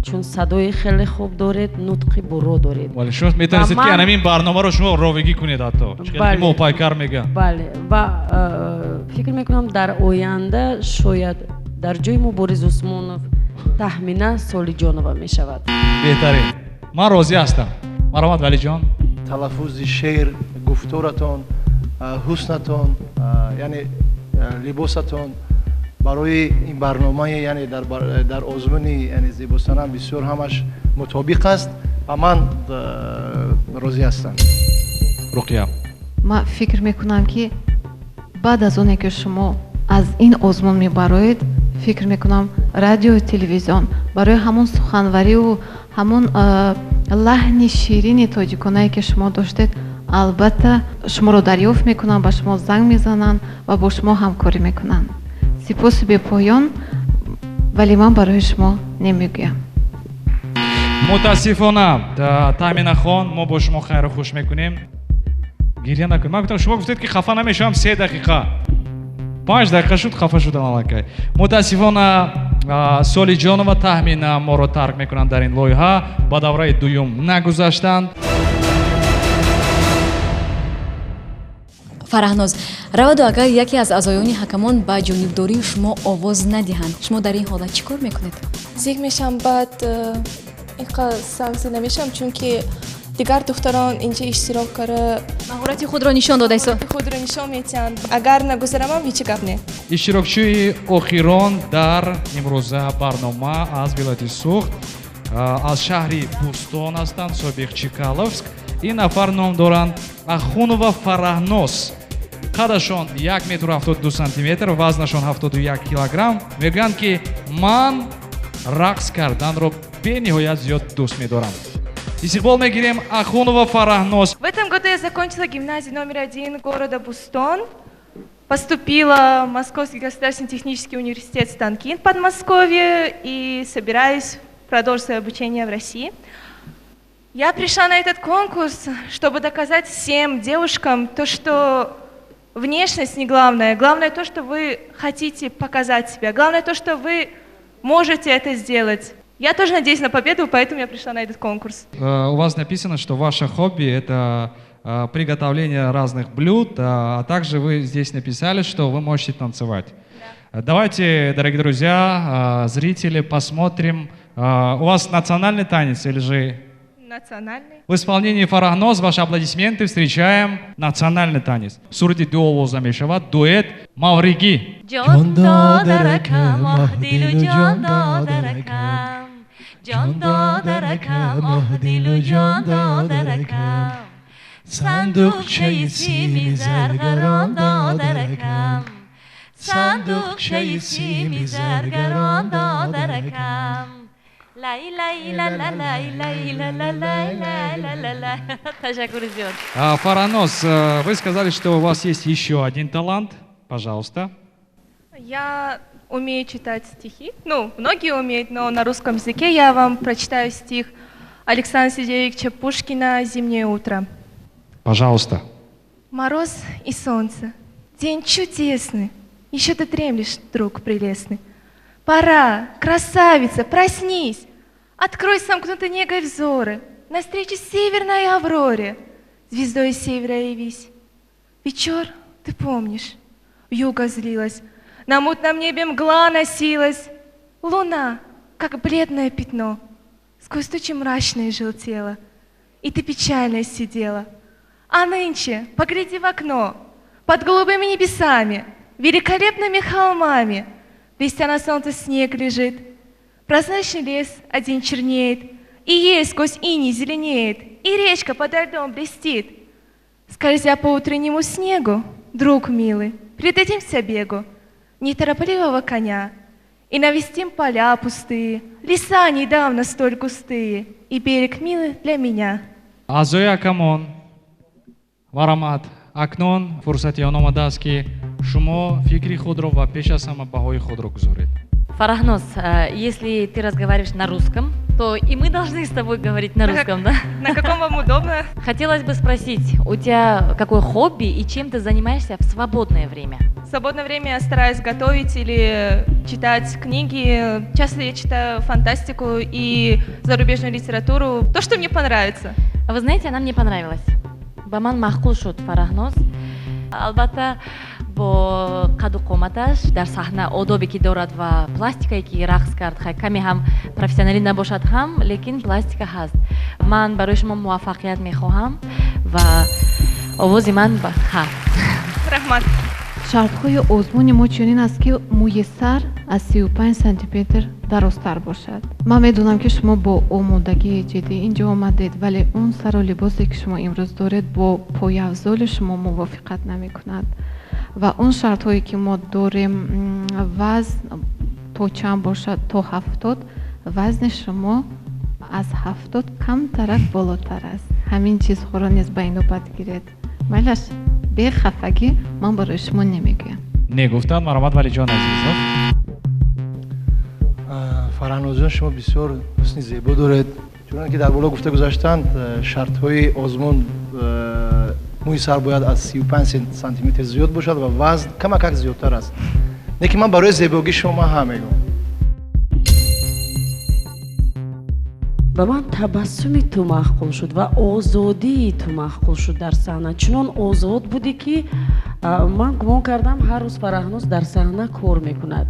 S6: чун садои хеле хуб доред, нутқи бурро доред.
S3: Вале шумо метавонед ки анамин барномаро шумо ровигӣ кунед ҳатто. Чунки Мопайкар мега.
S6: Бале, ва фикр мекунам дар оянда шояд дар ҷои Мубориз Усмонов Тахмина Солиҷонова мешавад.
S3: Беҳтарин. Ман розӣ ҳастам. Марҳамат Валиҷон.
S9: талаффузи шеър, гуфторатон, ҳуснатон, яъне либосатон барои ин барномаи яъне дар озмуни яъне зебостанам бисёр ҳамаш мутобиқ аст ва ман розӣ ҳастам.
S3: Руқия.
S7: Ман фикр мекунам ки баъд аз оне ки шумо аз ин озмун мебароед, фикр мекунам радио телевизион барои ҳамон суханварию ҳамон лаҳни ширини тоҷиконае ки шумо доштед, албатта шуморо дарёфт мекунанд, ба шумо занг мезананд ва бо шумо ҳамкорӣ мекунанд. Сипоси бепоён, вале ман барои шумо намегӯям.
S3: Мутаассифона Таъминахон, мо бо шумо хайру хуш мекунем. Гирья накунед. Ман гуфтам шумо гуфтед ки хафа намешавам 3 дақиқа. 5 дақиқа шуд хафа шудам аллакай. Мутаассифона Солиҷонова Таъмина моро тарк мекунанд дар ин лоиҳа, ба давраи дуюм нагузаштанд.
S20: Фараҳноз, раваду агар яке аз аъзоёни ҳакамон ба ҷонибдории шумо овоз надиҳанд, шумо дар ин ҳолат чӣ кор мекунед?
S18: зик мешам, баъд инқадр самсӣ намешам, чунки дигар духтарон инҷа иштирок кара
S20: маҳорати худро нишон додаисо.
S18: Худро нишон медиҳанд. Агар нагузарамам ҳеҷ гап не.
S3: Иштирокчии охирон дар имрӯза барнома аз вилояти Суғд, аз шаҳри Бӯстон ҳастанд, Собиқ Чикаловск. ин нафар ном доранд Ахунова Фараҳноз. Қадашон 1 метр 72 сантиметр, вазнашон 71 килограмм. Мегӯянд ки ман рақс карданро бениҳоят зиёд дӯст медорам. Истиқбол мегирем Ахунова Фараҳноз.
S19: В этом году я закончила гимназию номер 1 города Бустон. Поступила в Московский государственный технический университет Станкин в Подмосковье и собираюсь продолжить свое обучение в России. Я пришла на этот конкурс, чтобы доказать всем девушкам то, что внешность не главное. Главное то, что вы хотите показать себя. Главное то, что вы можете это сделать. Я тоже надеюсь на победу, поэтому я пришла на этот конкурс.
S3: У вас написано, что ваше хобби – это приготовление разных блюд, а также вы здесь написали, что вы можете танцевать. Да. Давайте, дорогие друзья, зрители, посмотрим. У вас национальный танец или же…
S19: Национальный.
S3: В исполнении Фараҳноз ваши аплодисменты. Встречаем национальный танец. Сурди ду овоза мешавад дуэт Мавриги.
S4: Ҷон додаракам, оҳ дилу ҷон додаракам. Ҷон додаракам, оҳ дилу ҷон додаракам. Сандуқчаи сими заргарон додаракам. Сандуқчаи сими заргарон додаракам.
S8: лай лай ла ла лай лай ла ла лай лай ла ла ла. Ташаккур зиёд.
S3: Фаранос, вы сказали, что у вас есть еще один талант. Пожалуйста.
S21: Я умею читать стихи. Ну, многие умеют, но на русском языке я вам прочитаю стих Александра Сергеевича Пушкина «Зимнее утро».
S3: Пожалуйста.
S21: Мороз и солнце, день чудесный, еще ты дремлешь, друг прелестный. Пора, красавица, проснись, открой сомкнутые негой взоры, навстречу северной авроре, звездой севера явись. Вечер, ты помнишь, вьюга злилась, на мутном небе мгла носилась, луна, как бледное пятно, сквозь тучи мрачные желтела, и ты печально сидела. А нынче погляди в окно, под голубыми небесами, великолепными холмами, блестя на солнце снег лежит, прозрачный лес один чернеет, и ель сквозь иней зеленеет, и речка подо льдом блестит. Скользя по утреннему снегу, друг милый, придадимся бегу неторопливого коня и навестим поля пустые, леса недавно столь густые, и берег милый для меня.
S3: Азоя камон, варамат, акнон фурсати он омадааст ки шумо фикри худро ва пеш аз ҳама баҳои худро гузоред.
S8: Фарахнос, если ты разговариваешь на русском, то и мы должны с тобой говорить на русском, да?
S21: На каком вам удобно?
S8: Хотелось бы спросить, у тебя какое хобби и чем ты занимаешься в свободное время?
S21: В свободное время я стараюсь готовить или читать книги. Часто я читаю фантастику и зарубежную литературу. То, что мне понравится.
S8: А вы знаете, она мне понравилась. Баман махкул шуд Фарахнос. Албатта, бо қаду қоматаш дар саҳна одобе ки дорад ва пластикае ки рақс кард каме ҳам профессионалӣ набошад ҳам, лекин пластика ҳаст. Ман барои шумо муваффақият мехоҳам ва овози ман ба ха.
S21: Раҳмат.
S7: шартҳои озмуни мо чунин аст ки мӯи сар аз 35 сантиметр дарозтар бошад. Ман медонам ки шумо бо омодагии ҷиддӣ инҷо омадед, вале он сару либосе ки шумо имрӯз доред бо пояфзоли шумо мувофиқат намекунад. ва он шартҳое ки мо дорем, вазн то чанд бошад, то 70, вазни шумо аз 70 камтарак болотар аст. ҳамин чизҳоро низ ба инобат гиред. валаш бехафагӣ ман барои шумо намегӯям.
S3: негуфтанд маромад валиҷон азизов.
S9: фаранозҷон шумо бисёр ҳусни зебо доред. чуноне ки дар боло гуфта гузаштанд, шартҳои озмун мӯи сар бояд аз 35 сантиметр зиёд бошад ва вазн камакак зиёдтар аст. лекин ман барои зебогии шумо ҳам мегӯям.
S6: ба ман табассуми ту маҳқул шуд ва озодии ту маҳқул шуд дар саҳна. чунон озод будӣ ки ман гумон кардам ҳар рӯз Фараҳнос дар саҳна кор мекунад.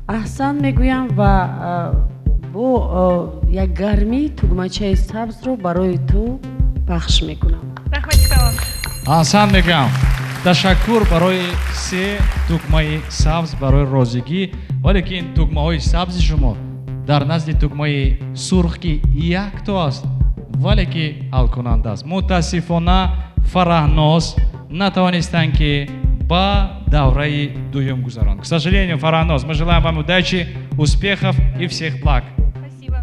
S6: аҳсан мегӯям ва бо як гармии тугмачаи сабзро барои ту пахш мекунам.
S3: аҳсан мегӯям. ташаккур барои 3 тугмаи сабз барои розигӣ. вале ки ин тугмаҳои сабзи шумо дар назди тугмаи сурх ки якто аст, вале ки ҳалкунанда аст. мутаассифона Фараҳнос натавонистанд ки ба давраи дуюм гузаронд. К сожалению, Фараҳнос, мы желаем вам удачи, успехов и всех благ.
S21: Спасибо.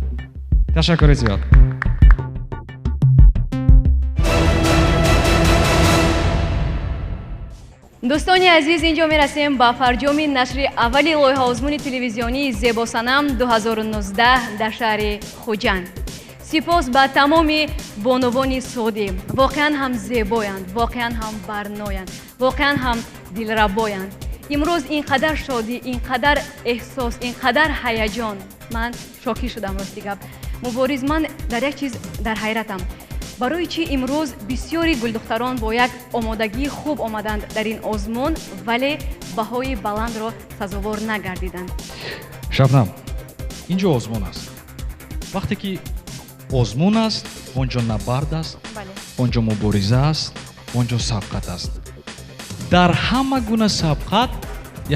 S3: Ташаккур зиёд.
S2: дӯстони азиз, инҷо мерасем ба фарҷоми нашри аввали лоиҳаозмуни телевизионии зебосанам 2019 дар шаҳри хуҷанд. сипос ба тамоми бонувони соди. воқеан ҳам зебоянд, воқеан ҳам барноянд, воқеан ҳам дилрабоянд. имрӯз ин қадар шодӣ, ин қадар эҳсос, ин қадар ҳаяҷон. ман шокӣ шудам рости гап. мубориз, ман дар як чиз дар ҳайратам. барои чӣ имрӯз бисёри гулдухтарон бо як омодагии хуб омаданд дар ин озмун, вале баҳои баландро сазовор нагардиданд?
S3: шабнам, инҷо озмун аст. вақте ки озмун аст, онҷо набард аст, онҷо мубориза аст, онҷо сабқат аст. дар ҳама гуна сабқат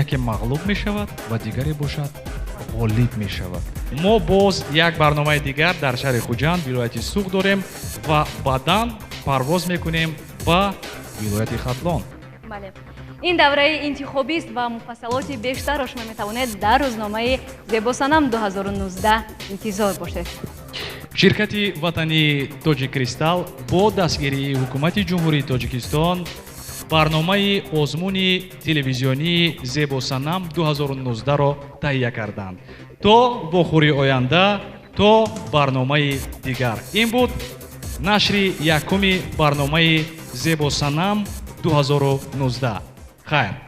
S3: яке мағлуб мешавад ва дигаре бошад ғолиб мешавад. мо боз як барномаи дигар дар шаҳри хуҷанд, вилояти суғ дорем ва баъдан парвоз мекунем ба вилояти хатлон.
S2: ин давраи интихобист ва муфассалоти бештарро шумо метавонед дар рӯзномаи зебосанам 2019 интизор бошед.
S3: ширкати ватании тоҷик кристалл бо дастгирии ҳукумати ҷумҳурии тоҷикистон барномаи озмуни телевизионии зебосанам 2019-ро таҳия карданд то вохӯри оянда то барномаи дигар. ин буд нашри якуми барномаи зебосанам 2019. хайр.